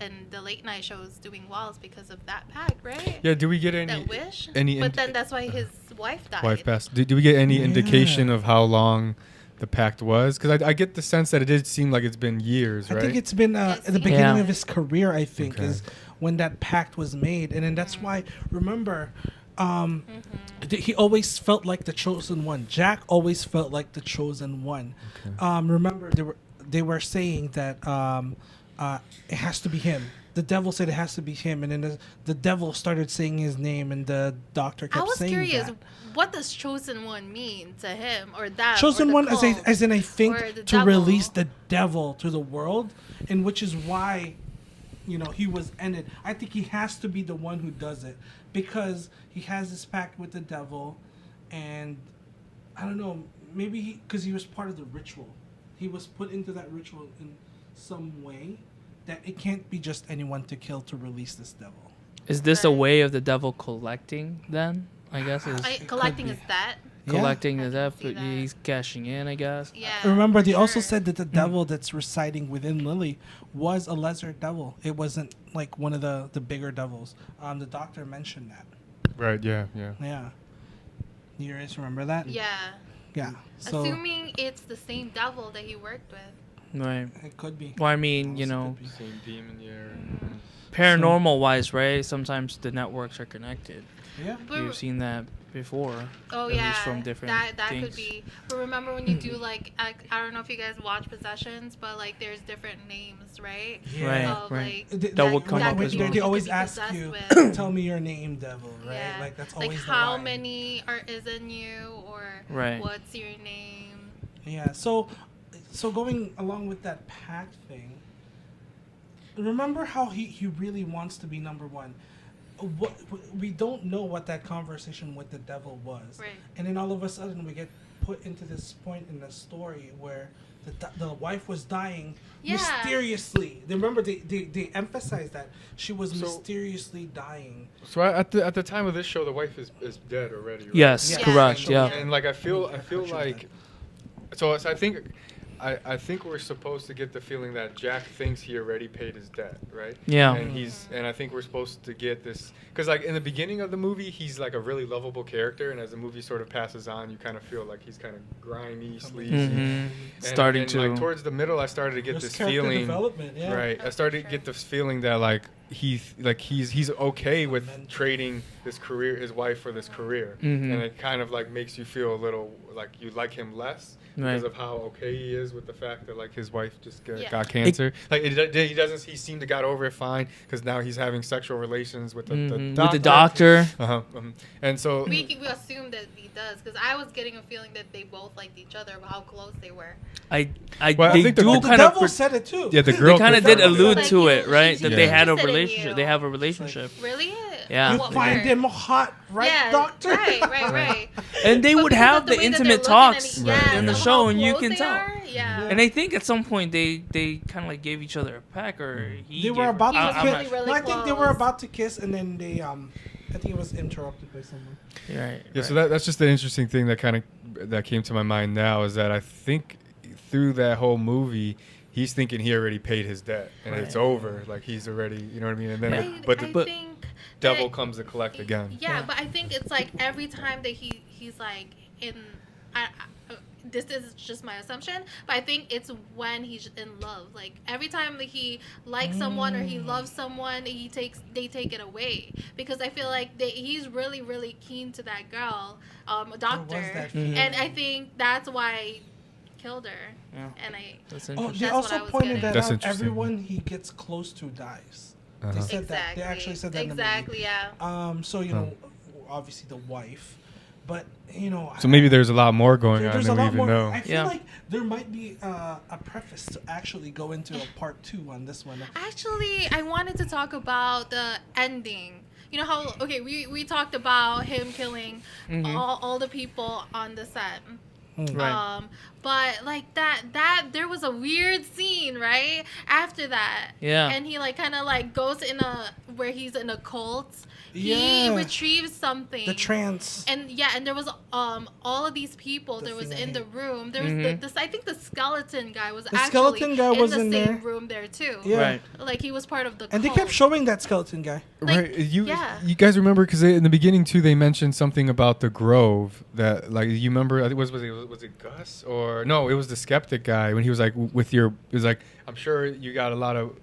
A: in the late night shows doing well, is because of that pact, right?
B: Yeah. Do we get any
A: That wish.
B: any?
A: But then that's why his wife died.
B: Wife passed. Do we get any
C: Yeah.
B: indication of how long the pact was? Because I get the sense that it did seem like it's been years,
C: I
B: right?
C: think it's been at the beginning
D: Yeah.
C: of his career, I think,
B: Okay.
C: is when that pact was made. And then that's why, remember, he always felt like the chosen one. Jack always felt like the chosen one.
B: Okay.
C: Remember, they were saying that it has to be him. The devil said it has to be him. And then the devil started saying his name, and the doctor kept
A: I was
C: saying
A: curious,
C: that.
A: what does chosen one mean to him, or that
C: Chosen
A: or the
C: one,
A: cult?
C: as in I think,
A: or the
C: to
A: devil.
C: release the devil to the world, and which is why, he was ended. I think he has to be the one who does it, because he has this pact with the devil, and I don't know, maybe because he was part of the ritual. He was put into that ritual in some way that it can't be just anyone to kill to release this devil.
D: Is this a
A: Right.
D: way of the devil collecting then? I guess is
A: Collecting
C: be.
A: his debt.
D: collecting
A: I
D: the
A: can
D: debt,
A: see
D: but
A: that.
D: he's cashing in, I guess.
A: Yeah.
C: Remember, they
A: for
C: also
A: sure.
C: said that the devil that's residing within Lily was a lesser devil. It wasn't like one of the bigger devils. The doctor mentioned that.
B: Right. Yeah. Yeah.
C: Yeah. You guys remember that?
A: Yeah.
C: Yeah. So
A: Assuming it's the same devil that he worked with.
D: Right.
C: it could be.
D: Well, I mean,
C: Also
D: know,
C: could be.
B: Same demon. Yeah.
D: paranormal wise, right? Sometimes the networks are connected.
C: Yeah.
A: But
D: You've seen that before.
A: Oh
D: at
A: yeah,
D: least from different
A: that
D: things.
A: could be. But remember when you do like I don't know if you guys watch Possessions, but like there's different names, right?
D: Right,
A: Of,
D: right.
A: Like,
D: That would come
A: that
D: up
A: could
D: as
A: be
D: well.
A: what
C: They
A: you
C: always
A: could be
C: ask
A: possessed
C: you,
A: with.
C: tell me your name, devil, right?
A: Yeah.
C: Like that's
A: Like
C: always the
A: how
C: line.
A: many is in you, or
D: Right.
A: what's your name?
C: Yeah. So going along with that pact thing, remember how he really wants to be number one. What we don't know what that conversation with the devil was,
A: Right.
C: and then all of a sudden we get put into this point in the story where the wife was dying
A: Yeah.
C: mysteriously. Remember they emphasized that she was
B: So-
C: mysteriously dying.
B: So at the time of this show, the wife is dead already. Right?
D: Yes,
C: Yeah.
D: correct.
C: Yeah.
D: Yeah.
B: And like I feel
C: I should
B: like, so I think we're supposed to get the feeling that Jack thinks he already paid his debt, right?
D: Yeah.
B: And I think we're supposed to get this because like in the beginning of the movie, he's like a really lovable character, and as the movie sort of passes on, you kind of feel like he's kind of grimy, sleazy.
D: Mm-hmm.
B: And-
D: Starting
B: and,
D: to.
B: like towards the middle, I started to get
C: There's
B: this
C: character
B: feeling.
C: development, yeah.
B: Right. I
A: That's
B: started
A: for
B: to get
A: sure.
B: this feeling that like he's okay with
C: Mental.
B: trading this career, his wife for this career,
D: Mhm.
B: and it kind of like makes you feel a little like you like him less because
D: Right.
B: of how okay he is with the fact that like his wife just
A: Yeah.
B: got cancer. He seemed to got over it fine because now he's having sexual relations with the
D: Mhm.
B: doctor.
D: With the doctor.
B: Uh-huh. And so
A: We assume that he does, because I was getting a feeling that they both liked each other, how close they were.
D: I
B: Well, I
D: they
B: think the-
D: do
B: the
C: The
D: kind of.
C: devil said it too.
B: yeah, the
D: They
B: girl
D: kind of
B: could-
D: did allude
A: Like,
D: to
A: you-
D: it, right?
A: she's
D: That they had a
A: interested in
D: relationship.
A: you.
D: They have a relationship.
A: Really?
D: Yeah.
C: You
A: What
C: find
A: part?
C: him hot, right,
A: Yeah,
C: doctor?
A: Right.
D: And they
A: But
D: would
A: because
D: have
A: of
D: the
A: way that they're
D: intimate
A: looking at
D: talks
A: each-
B: Right.
A: yes,
D: in the
A: of
D: show,
A: how
D: and you
A: close
D: can
A: they
D: tell.
A: are, Yeah.
D: And I think at some point they kind of like gave each other a peck, or he.
C: They were
D: gave-
C: about to
A: I- I'm
C: kiss.
A: not- really
C: No, I think they were
A: close.
C: about to kiss, and then they I think it was interrupted by someone.
D: Right.
B: Yeah, so
D: right.
B: that's just the interesting thing that came to my mind now is that I think through that whole movie, he's thinking he already paid his debt and it's
D: Right.
B: over, like he's already, you know what I mean? And then,
D: Yeah.
B: but
A: I
B: the
A: think
B: devil
A: that-
B: comes to collect again.
A: Yeah, but I think it's like every time that he's like in, this is just my assumption, but I think it's when he's in love. Like every time that he likes someone or he loves someone, they take it away, because I feel like he's really really keen to that girl, doctor,
C: that
D: Mhm.
A: and I think that's why he killed her.
D: Yeah.
A: And I
D: That's
C: Oh,
D: interesting.
C: they
A: That's what
C: also
A: I was
C: pointed
A: getting.
C: that
B: That's
C: out.
B: interesting.
C: Everyone he gets close to dies.
B: Uh-huh.
C: They said that. They actually said that in the movie.
A: exactly, yeah.
C: So you know, obviously the wife, But you know,
B: So maybe there's a lot more going on
C: there's
B: than
C: a
B: we
C: lot
B: even
C: more.
B: know.
C: I feel
D: Yeah.
C: like there might be a preface to actually go into a part 2 on this one.
A: Actually, I wanted to talk about the ending. You know how we talked about him killing all the people on the set.
D: Right.
A: But like that there was a weird scene right after that.
D: Yeah.
A: And he like kind of like goes in a where he's in a cult. He
C: Yeah.
A: retrieves something.
C: The trance.
A: And and there was all of these people.
C: The
A: There was
C: thing I
A: in the
C: hate.
A: room. There was this. I think the skeleton guy was
C: The
A: actually
C: skeleton guy was
A: in
C: in
A: the same
C: there.
A: room there too.
C: Yeah.
D: Right.
A: Like he was part of the.
C: And they
A: cult.
C: kept showing that skeleton guy.
A: Like,
B: Right, you
A: yeah.
B: you guys remember because in the beginning too they mentioned something about the Grove that like you remember I think was it Gus or no it was the skeptic guy when he was like with your it was like I'm sure you got a lot of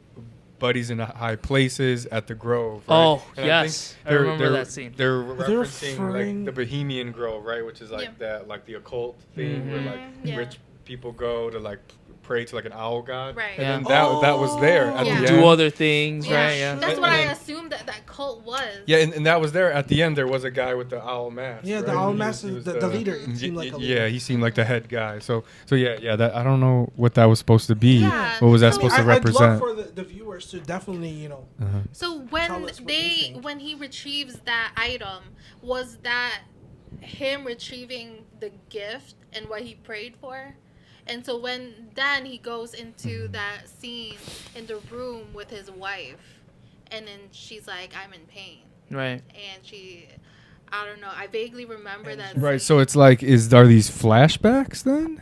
B: buddies in high places at the Grove. Right?
D: Oh,
B: And
D: yes. I
B: they're-
D: remember
B: they're-
D: that scene.
B: They're
C: They're
B: referencing
C: referring-
B: like the Bohemian Grove, right, which is like
A: Yeah.
B: that like the occult thing where like
A: Yeah.
B: rich people go to like pray to like an owl god.
A: Right.
B: And
D: Yeah.
B: then that was there at
A: Yeah.
B: the
D: Do
B: end.
D: other things,
A: Yeah.
D: right? Yeah.
A: That's
B: And
A: what I
B: then-
A: assumed that cult was.
B: Yeah, and that was there at the end. There was a guy with the owl mask.
C: Yeah, the
B: right?
C: owl
B: He
C: mask
B: he
C: is the leader. It seemed like a leader.
B: Yeah, he seemed like the head guy. So yeah. That I don't know what that was supposed to be.
A: Yeah.
B: What was that
A: So-
B: supposed to
C: I'd love
B: represent?
C: for the viewers to definitely, you know,
A: So
C: Tell
A: when
C: us what you think.
A: when he retrieves that item, was that him retrieving the gift and what he prayed for? And so then he goes into that scene in the room with his wife, and then she's like, "I'm in pain,"
D: Right.
A: and I don't know. I vaguely remember that.
B: Right.
A: scene.
B: So it's like, are these flashbacks then?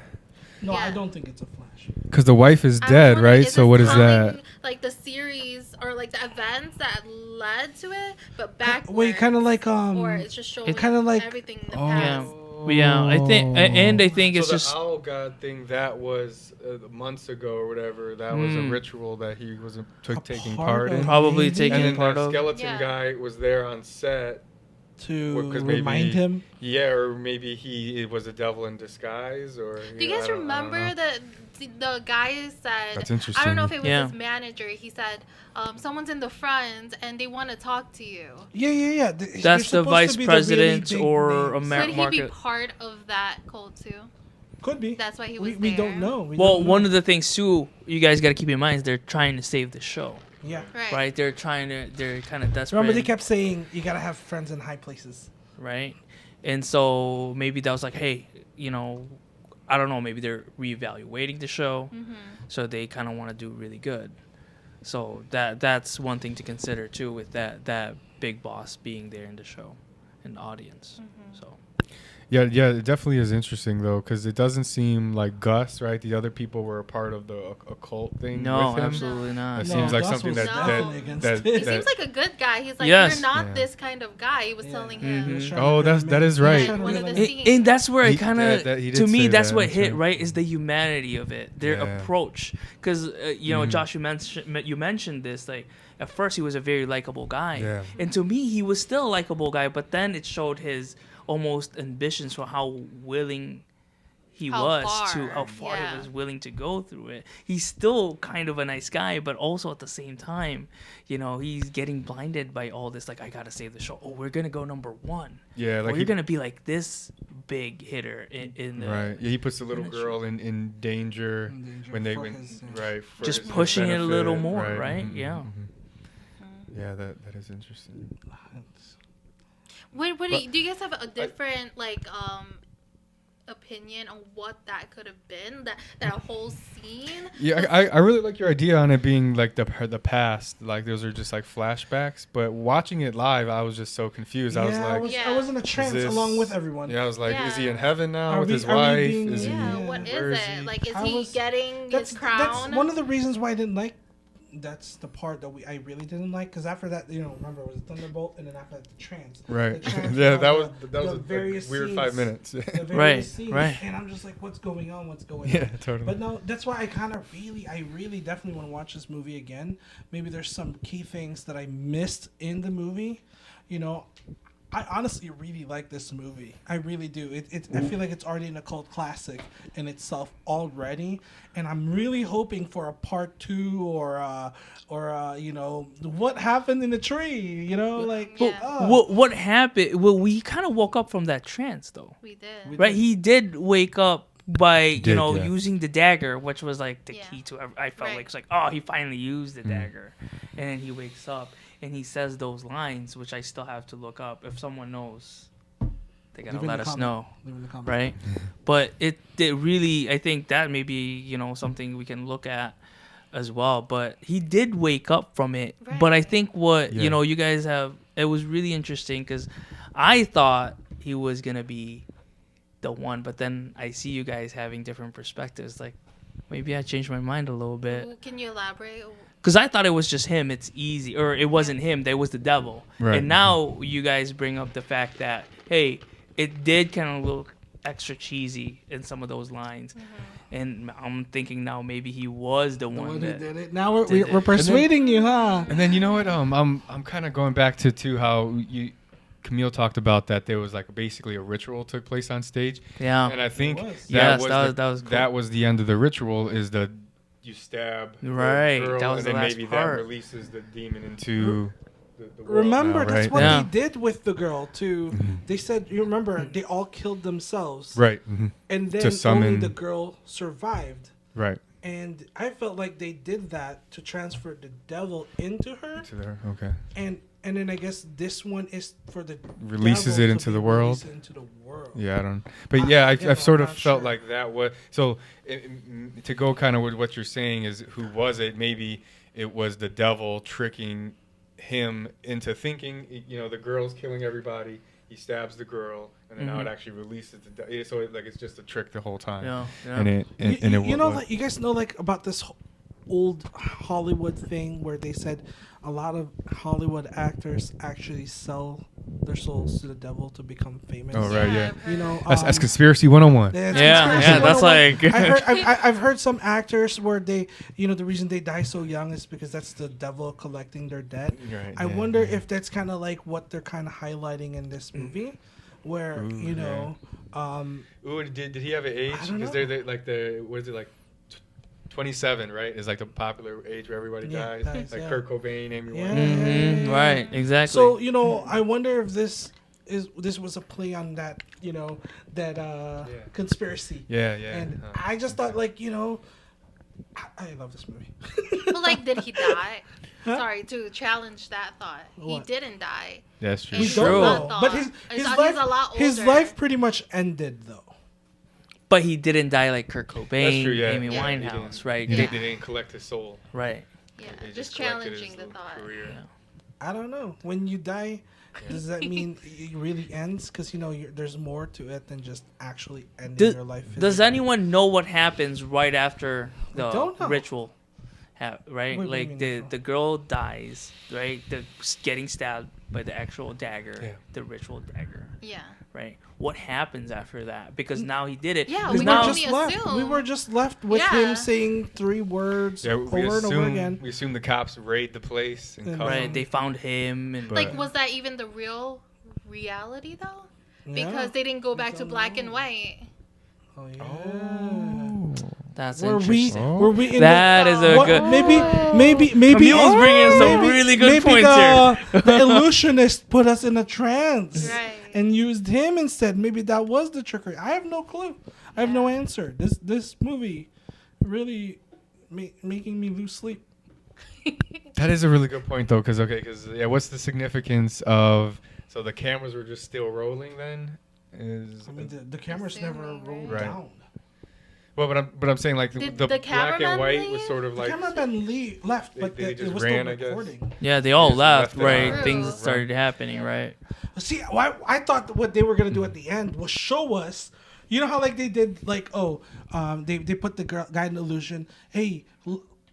C: no, I
A: Yeah.
C: don't think it's a flash.
B: Because the wife is
A: I'm
B: dead,
A: wondering,
B: right? So
A: it
B: what is
A: telling,
B: that?
A: Like the series or like the events that led to it, but back.
C: Wait, kind of like
A: Or it's just showing
C: kinda like-
A: everything in the
B: Oh.
A: past.
D: Yeah, I think, and I think it's
B: so
D: just
B: the owl god thing that was months ago or whatever. That was a ritual that he was taking part in.
D: probably
C: Maybe.
D: taking
B: And then
D: part
B: that
D: of.
B: skeleton
A: Yeah.
B: guy was there on set.
C: to
B: 'cause
C: remind
B: maybe-
C: him.
B: Yeah, or maybe it was a devil in disguise, or.
A: Do you guys
B: I don't
A: remember
B: know.
A: that the guy said?
B: That's
A: I don't know if
B: interesting.
A: it was
D: Yeah.
A: his manager. He said, "Someone's in the front and they want to talk to you."
C: Yeah.
D: That's the vice president or
A: Could he be
D: market.
A: part of that cult too?
C: Could be.
A: That's why he was
C: We
A: there.
C: don't know.
D: Well, one of the things too, you guys got to keep in mind is they're trying to save the show,
C: Yeah.
A: Right.
D: They're kind of desperate.
C: Remember, they kept saying you gotta have friends in high places.
D: right? And so maybe that was like, hey, I don't know, maybe they're reevaluating the show, so they kind of want to do really good. So that's one thing to consider too, with that big boss being there in the show, in the audience. So
B: Yeah, it definitely is interesting though, because it doesn't seem like Gus, right? The other people were a part of the occult thing
D: no,
B: with him.
D: absolutely not.
B: That
C: No,
B: seems like
C: Gus
B: something
C: was
B: that
C: definitely against
B: that,
C: it.
A: He seems like a good guy. He's like,
D: Yes.
A: "You're not
B: Yeah.
A: this kind of guy." He was telling him.
C: He was trying
B: Oh,
C: to
B: that is
C: remain-
B: right.
C: he was trying to
A: One of the
C: remain-
A: scenes.
D: And that's where
B: He-
D: it kind
B: that-
D: of,
B: he did
D: to me,
B: say
D: that's
B: that,
D: what
B: that's
D: hit,
B: right.
D: right, is the humanity of it, their
B: Yeah.
D: approach. Because, Josh, you mentioned this, like, at first he was a very likable guy.
B: Yeah.
D: And to me, he was still a likable guy, but then it showed his almost ambitions for how willing he
A: How
D: was
A: far,
D: to how far
A: yeah.
D: he was willing to go through it. He's still kind of a nice guy, but also at the same time, he's getting blinded by all this. Like, I gotta save the show. Oh, we're gonna go number one.
B: Yeah, like
D: Or you're gonna be like this big hitter in the
B: right. Yeah, he puts the little
D: in the
B: girl in danger
C: In danger
B: when they
C: for
B: went
C: his,
B: right. For
D: just
B: his
D: pushing it a little
B: benefit,
D: more, right?
B: Mhm,
D: Yeah.
B: mhm. Yeah, that is interesting.
A: What do
B: But-
A: you guys have a different opinion on what that could have been? That whole scene.
B: Yeah, I really like your idea on it being like the past, like those are just like flashbacks. But watching it live, I was just so confused. I was like,
A: Yeah.
C: I was in a trance
B: this-
C: along with everyone.
B: yeah, I was like, is he
A: Yeah.
B: in heaven now
C: Are
B: with
C: we-
B: his
C: are we
B: wife?
C: being-
B: Is he?
A: Yeah,
C: Yeah.
A: what
B: Where
A: is
B: is
A: it?
B: he?
A: Like, is
C: I
A: he
C: was-
A: getting
C: That's
A: his crown?
C: one of the reasons why I didn't like. That's the part that I really didn't like, because after that, remember, it was Thunderbolt, and then after that, the trance.
B: Right.
C: The trance
B: Yeah,
C: of
B: that was
C: the
B: a
C: various
B: weird
C: scenes.
B: 5 minutes.
C: The various
D: Right,
C: scenes,
D: right.
C: And I'm just like, what's going on? What's going
B: Yeah,
C: on?
B: totally.
C: But no, that's why I really definitely want to watch this movie again. Maybe there's some key things that I missed in the movie. I honestly really like this movie. I really do. I feel like it's already an cult classic in itself already, and I'm really hoping for a part 2 or you know, what happened in the tree. You know, like
A: Yeah.
D: What happened? Well, we kind of woke up from that trance, though.
A: We did.
C: We-
D: Right? He did wake up by
B: did, yeah.
D: using the dagger, which was like the
A: Yeah.
D: key to. I felt
A: Right.
D: like it's like, oh, he finally used the dagger, and then he wakes up and he says those lines, which I still have to look up. If someone knows, they gotta
C: Leave in
D: let
C: the
D: us
C: comment.
D: know,
C: Leave in the comment.
D: right? But it really, I think that may be something we can look at as well. But he did wake up from it. But I
A: Right.
D: think what
B: Yeah.
D: you guys have, it was really interesting because I thought he was gonna be the one, but then I see you guys having different perspectives. Like maybe I changed my mind a little bit
A: Ooh, can you elaborate?
D: because I thought it was just him. It's easy, or it wasn't him. There was the devil.
B: Right.
D: And now you guys bring up the fact that hey, it did kind of look extra cheesy in some of those lines, and I'm thinking now maybe he was the
C: The
D: one
C: one who
D: that
C: did it. Now we're,
D: did
C: we're,
D: it.
C: we're persuading you, huh?
B: And then you know what? I'm kind of going back to how Camille talked about that there was like basically a ritual took place on stage.
D: Yeah.
B: And I think
C: It was.
D: Yes,
B: was
D: that was cool.
B: that was the end of the ritual. Is the you stab
D: Right,
B: the girl,
D: that was
B: and
D: the
B: then
D: last
B: maybe
D: part.
B: that releases the demon into the world
C: Remember,
B: now,
C: that's
B: right?
C: what
D: Yeah.
C: they did with the girl too. They said, you remember, they all killed themselves,
B: Right.
C: and then
B: To summon-
C: only the girl survived.
B: Right.
C: And I felt like they did that to transfer the devil into her,
B: To there. Okay.
C: and then I guess this one is for the
B: Releases
C: devil
B: it
C: to
B: into
C: be
B: the world.
C: released into the world.
B: Yeah, I don't. But yeah,
C: Again,
B: I've sort
C: I'm
B: of
C: not
B: felt
C: sure.
B: like that was so. To go kind of with what you're saying is, who was it? Maybe it was the devil tricking him into thinking. The girl's killing everybody. He stabs the girl, and then now it actually releases the. So it's just a trick the whole time.
D: Yeah, yeah.
B: And
C: You know, like you guys know, like about this old Hollywood thing where they said a lot of Hollywood actors actually sell their souls to the devil to become famous.
B: Oh, right, yeah.
A: I've
C: You know,
A: heard.
B: That's conspiracy 101.
C: it's
D: Yeah,
C: conspiracy
D: yeah, that's
C: 101.
D: like-
C: I've heard some actors where they, the reason they die so young is because that's the devil collecting their debt.
B: Right,
C: I
B: yeah,
C: wonder
B: yeah.
C: if that's kind of like what they're kind of highlighting in this movie, where
B: Ooh, Ooh, did he have an age?
C: I don't
B: Because
C: know.
B: they're like what is it like? 27, right? Is like the popular age where everybody
C: Yeah,
B: dies.
C: dies,
B: Like
C: yeah.
B: Kurt Cobain, Amy
C: Yeah.
B: Winehouse.
D: Right, exactly.
C: So I wonder if this was a play on that conspiracy.
B: Yeah, yeah.
C: And
B: Uh-huh.
C: I just thought I love this movie.
A: But like, did he die? Sorry to challenge that thought. He
C: What?
A: didn't die.
B: That's true.
C: We
A: It's
C: don't
D: True.
C: know,
A: not
C: but
A: thought.
C: his
A: He's
C: life
A: a lot
C: his
A: older.
C: life pretty much ended though.
D: but he didn't die like Kurt Cobain,
B: That's true, yeah.
D: Amy
B: Yeah, he
D: Winehouse,
B: didn't.
D: right?
B: They,
A: Yeah.
B: they didn't collect his soul.
D: Right.
A: Yeah,
B: They
A: just
B: collected his
A: challenging the
B: little
A: thought.
B: career.
D: Yeah.
C: I don't know. When you die, does that mean it really ends? Because there's more to it than just actually ending your life.
D: Does
C: physically.
D: anyone know what happens right after the
C: don't know.
D: ritual? Right,
C: What do you
D: like
C: mean,
D: the
C: no?
D: the girl dies, right? The getting stabbed by the actual dagger,
B: Yeah.
D: the ritual dagger,
A: Yeah.
D: right? What happens after that? Because now he did it.
A: Yeah,
D: 'Cause
A: we
D: now
A: can
C: just
A: only
C: left.
A: assume.
C: We were just left with
A: Yeah.
C: him saying 3 words
B: Yeah,
C: over and over again.
B: we assume the cops raid the place and
C: And-
B: come.
D: right, they found him, and
B: But-
A: Like, was that even the real reality though?
C: Yeah.
A: Because they didn't go back to
C: don't
A: black
C: know.
A: and white.
C: Oh yeah.
D: that's
C: Were we?
D: interesting.
B: Oh.
C: Were we in
D: That
C: the,
D: is a
C: what,
D: good.
C: maybe
D: Camille's bringing some really good points here.
C: The illusionist put us in a trance
A: Right.
C: and used him instead. Maybe that was the trickery. I have no clue. I have no answer. This movie really making me lose sleep.
B: That is a really good point, though, because what's the significance of? So the cameras were just still rolling then.
C: I mean, the cameras never
A: Assuming,
C: rolled
B: right?
C: down.
B: Well, but I'm saying like
A: Did
B: the
A: the
B: black
A: cameraman
B: and white
A: leave?
B: was sort of
C: The
B: like
C: cameraman left, but
B: they
C: it
B: just
C: was
B: ran,
C: still
B: I guess.
C: recording.
D: Yeah, they all
B: just
D: left,
B: left it
D: right?
A: on.
D: Things
A: True.
D: started happening, right?
C: See, I thought what they were gonna do at the end was show us. You know how like they did they put the guy in illusion. Hey,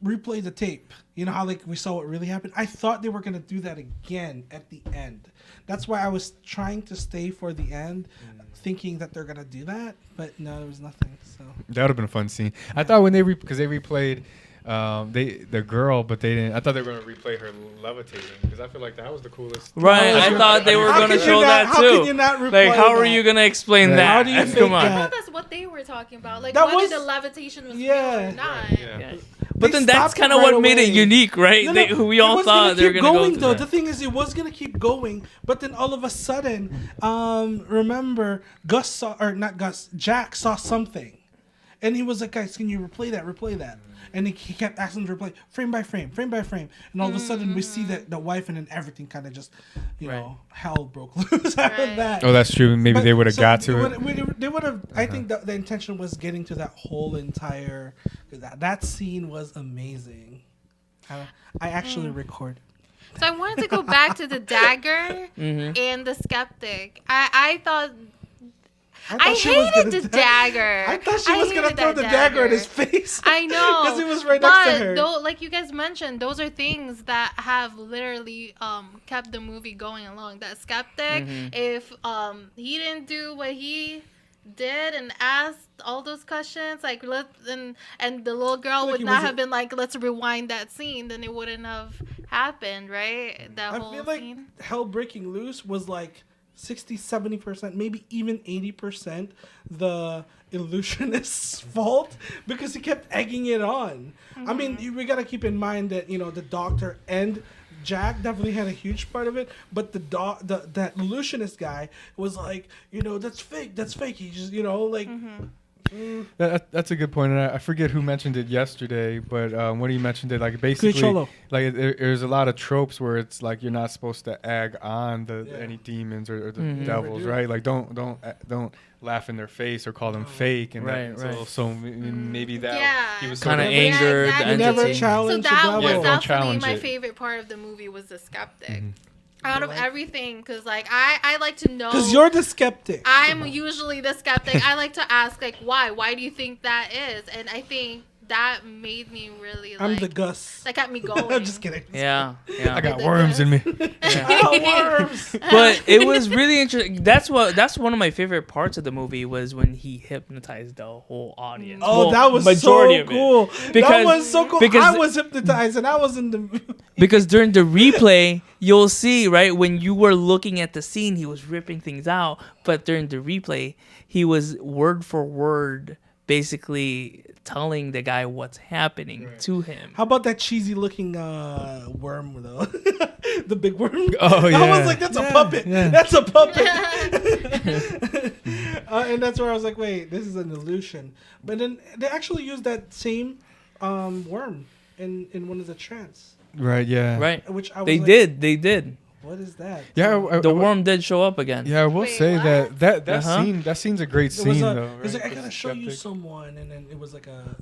C: replay the tape. You know how like we saw what really happened. I thought they were gonna do that again at the end. That's why I was trying to stay for the end, thinking that they're gonna do that. But no, there was nothing. So
B: that would have been a fun scene. I thought when they because they replayed the girl, but they didn't. I thought they were gonna replay her levitating because I feel like that was the coolest.
D: Right, I thought they were
C: How
D: gonna
C: can you
D: show
C: not-
D: that
C: how
D: too.
C: can you not
D: Like,
C: replay
D: how are
C: that?
D: you gonna explain
B: Yeah.
D: that?
C: How do you
D: Come
C: fake
D: on.
A: I
C: that?
A: thought that's what they were talking about. Like,
C: That
A: whether
C: was-
A: the levitation was
C: Yeah.
A: real or not.
B: Yeah.
D: Yeah. But
C: They
D: then that's
C: stopped it
D: kind of
C: right
D: what made it
C: away.
D: unique, right?
C: No,
D: We
C: it
D: all
C: was
D: thought they were
C: keep
D: gonna
C: going
D: go.
C: though.
D: To
C: The thing is, it was gonna keep going, but then all of a sudden, remember, Gus saw, or not Gus, Jack saw something, and he was like, "Guys, can you replay that?" And he kept asking to replay frame by frame, and all of a sudden we see that the wife, and then everything kind of just, hell broke loose out of
A: Right.
C: that.
B: Oh, that's true. Maybe
C: But-
B: they would have
C: so
B: got to it.
C: They would have. I think the intention was getting to that whole entire. That scene was amazing. I actually recorded.
A: So I wanted to go back to the dagger and the skeptic. I thought I
C: she was
A: hated
C: gonna
A: the
C: die.
A: dagger.
C: I thought she was gonna
A: hated
C: throw
A: that
C: the dagger at his face.
A: I know,
C: because he was right next to her.
A: Though, like you guys mentioned, those are things that have literally kept the movie going along. That skeptic, if he didn't do what he did and asked all those questions, like and the little girl
C: Like
A: would
C: he
A: not
C: wasn't-
A: have been like, let's rewind that scene, then it wouldn't have happened, right? That
C: I
A: whole
C: feel like
A: scene.
C: Hell Breaking Loose was like 60-70%, maybe even 80% the illusionist's fault because he kept egging it on. I mean, we got to keep in mind that, the doctor and Jack definitely had a huge part of it, but that illusionist guy was like, that's fake. He just, like...
B: That's a good point, and I forget who mentioned it yesterday, but when he mentioned it, like basically,
C: Cholo.
B: like there's a lot of tropes where it's like you're not supposed to egg on any demons or the devils, right? Like don't laugh in their face or call them fake, and
D: Right,
B: that,
D: right.
B: So maybe that
A: Yeah.
B: he was
D: Kinda
B: sort of
D: angered the
A: exactly.
C: Never
D: entity.
A: So
C: challenged
A: that
C: the
A: was
C: devil.
B: Yeah, don't
A: definitely
B: challenge
A: my
B: it.
A: favorite part of the movie was the skeptic. Out of everything, because like I like to know.
C: Because you're the skeptic.
A: I'm usually the skeptic. I like to ask like why? Why do you think that is? And I think that made me really
C: I'm
A: like
C: the Gus.
A: that got me going.
C: I'm just kidding.
D: Yeah.
B: I got worms in me.
C: Oh, worms.
D: But it was really interesting. That's one of my favorite parts of the movie was when he hypnotized the whole audience.
C: Oh,
D: Well,
C: that was
D: majority
C: so
D: of it.
C: cool. That
D: Because-
C: was so cool.
D: because-
C: I was hypnotized and I was in the...
D: Because during the replay, you'll see, right, when you were looking at the scene, he was ripping things out. But during the replay, he was word for word basically telling the guy what's happening to him.
C: How about that cheesy looking worm though? The big worm.
B: Oh,
C: I
B: yeah.
C: was like, that's a puppet.
B: yeah.
C: That's a puppet. And that's where I was like, wait, this is an illusion. But then they actually used that same worm in one of the trance,
B: Right. Yeah.
D: Right.
C: which I was
D: They
C: like,
D: did.
C: What is that?
B: Yeah.
D: The worm did show up again.
B: Yeah, I will
A: Wait,
B: say
A: what?
B: that scene's a great
C: It was
B: scene
C: a,
B: though.
C: it was like,
B: right?
C: I gotta
B: The
C: show you
B: skeptic.
C: someone, and then it was like a,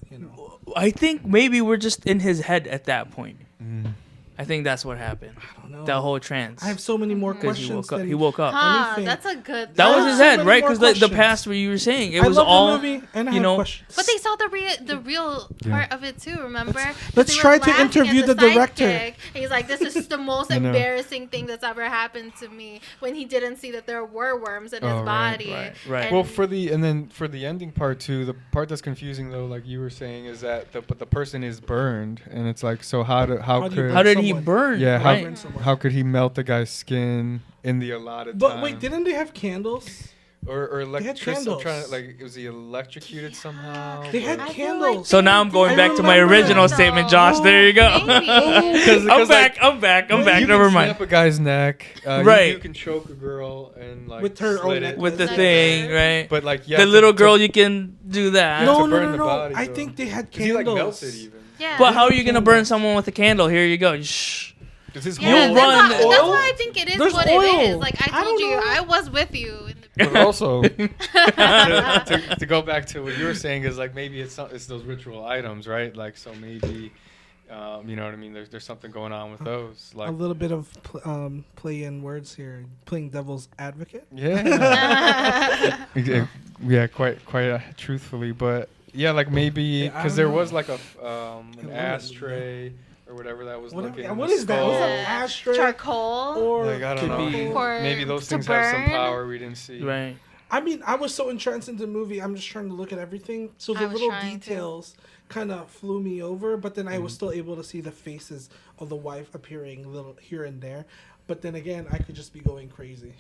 D: I think maybe we're just in his head at that point.
B: Mm.
D: I think that's what happened.
C: I don't know.
D: That whole trance.
C: I have so many more
D: Because
C: questions.
D: he woke up.
A: Huh,
C: anything.
A: that's a good.
D: That
C: I
D: was
C: have
D: his
C: so
D: head,
C: many
D: right?
C: more
D: Because the
C: questions.
D: past where you were saying it
C: I
D: was
C: love
D: all,
C: the movie, and I
D: you
C: have
D: know.
C: questions.
A: But they saw the real part of it too. Remember? 'Cause
C: let's
A: they were
C: try to
A: laughing
C: interview
A: at
C: the director.
A: sidekick, and he's like, "This is the most
B: I know.
A: embarrassing thing that's ever happened to me." When he didn't see that there were worms in his
B: Oh, right,
A: body.
D: right.
A: And
B: Well, for the ending part too, the part that's confusing though, like you were saying, is that the person is burned, and it's like, so how
C: do you
B: could
D: How did he
C: Someone.
D: burn?
B: yeah
D: right?
B: how could he melt the guy's skin in the allotted
C: But
B: time?
C: wait, didn't they have candles?
B: or
C: had
B: electricity? I'm
C: candles.
B: trying to, like, was he electrocuted somehow?
C: They had
A: I feel
C: candles.
A: like
D: So now I'm going
C: I
D: back to my
C: remember
D: original
A: that,
D: statement,
A: though.
D: Josh. There you go.
A: Maybe.
D: I'm back. I'm back.
B: You
D: Never
B: can
D: mind.
B: snap a guy's neck.
D: Right.
B: You can choke a girl and like
C: With her
B: slit
C: own
B: it.
D: With the
A: Like
D: thing,
A: that.
D: right?
B: But like
D: The little girl, you can do that.
C: No,
B: to
C: no,
B: burn
C: no,
B: the
C: no.
B: body,
C: I
B: though.
C: think they had
B: 'Cause he
C: candles.
B: like melted even.
A: Yeah.
D: But how are you gonna burn
C: Candles.
D: someone with a candle? Here you go. Shh.
B: It's his
A: Yeah,
D: You'll
A: that's,
D: run-
A: why, that's
C: Oil?
A: why I think it is
C: There's
A: what
C: oil.
A: it is. Like
C: I
A: I told
C: don't
A: you,
C: know.
A: I was with you. In the
B: But also, to go back to what you were saying is like maybe it's those ritual items, right? Like so maybe, you know what I mean? There's something going on with those.
C: A
B: Like
C: little bit of play in words here, playing devil's advocate.
B: yeah, yeah, quite truthfully, but yeah, like maybe
C: Yeah, I
B: because
C: don't
B: there
C: know.
B: was like an
C: love it,
B: ashtray or whatever that was.
C: What,
B: looking in
C: what
B: the
C: is that? Was
B: skull.
C: that ashtray?
A: charcoal.
C: Or
B: Like I don't
D: Could
B: know.
D: be-
A: For-
B: Maybe those
A: to
B: things have some
A: burn?
B: power we didn't see.
D: Right.
C: I mean, I was so entranced in the movie. I'm just trying to look at everything. So the
A: I was
C: little
A: trying to.
C: details kind of flew me over, but then I was still able to see the faces of the wife appearing a little here and there. But then again, I could just be going crazy.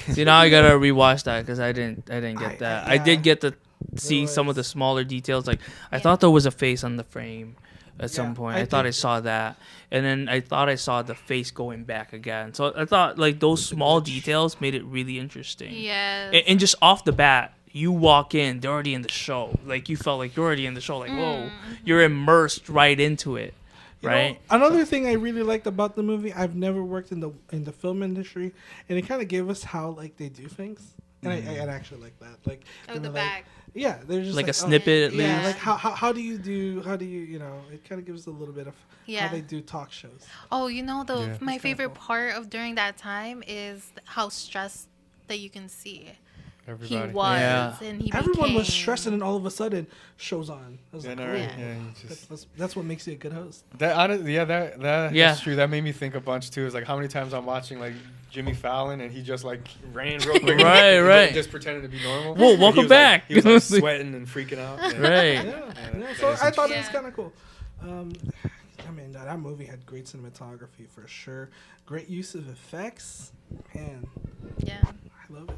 D: See, now I gotta rewatch that because I didn't get that. I
C: yeah.
D: did get to see
C: There
D: some of the
C: was-
D: smaller details. Like I
A: Yeah.
D: thought there was a face on the frame at some
C: Yeah,
D: point.
C: I
D: I thought I
C: think-
D: saw that, and then I thought I saw the face going back again. So I thought like those small details made it really interesting.
A: Yes.
D: And just off the bat, you walk in, they're already in the show. Like you felt like you're already in the show. Like whoa, you're immersed right into it,
C: You know,
D: right?
C: another thing I really liked about the movie, I've never worked in the film industry, and it kind of gave us how like they do things, and I actually like that. Like
A: Oh,
C: they
A: the
C: were like-
A: back.
C: Yeah, they're just
D: Like a
C: oh,
D: snippet at
C: Yeah,
D: least.
C: like how do you it kind of gives a little bit of
A: Yeah.
C: how they do talk shows.
A: Oh, you know,
B: Yeah.
A: my
C: It's kinda
A: favorite
C: cool.
A: part of during that time is how stressed that you can see
B: Everybody.
A: he was,
D: Yeah.
A: and he
C: Everyone was
A: became-
C: stressed, and then all of a sudden, show's on. I was
B: Yeah,
C: like,
B: no,
C: oh,
B: right.
A: Yeah.
B: Yeah, you just,
C: that's what makes you a good host.
B: that honestly, that
D: Yeah.
B: that's true. That made me think a bunch too. Is like how many times I'm watching like Jimmy Fallon and he just like ran real quick,
D: Right,
B: and
D: right.
B: just pretending to be normal.
D: Whoa,
B: And he
D: welcome
B: was,
D: back.
B: Like, he was like sweating and freaking out. Yeah.
D: Right.
C: Yeah.
B: that
C: So
B: is
C: I thought it was
A: Yeah.
C: kind of cool. I mean, that movie had great cinematography for sure. Great use of effects. Man,
A: Yeah.
C: I love it.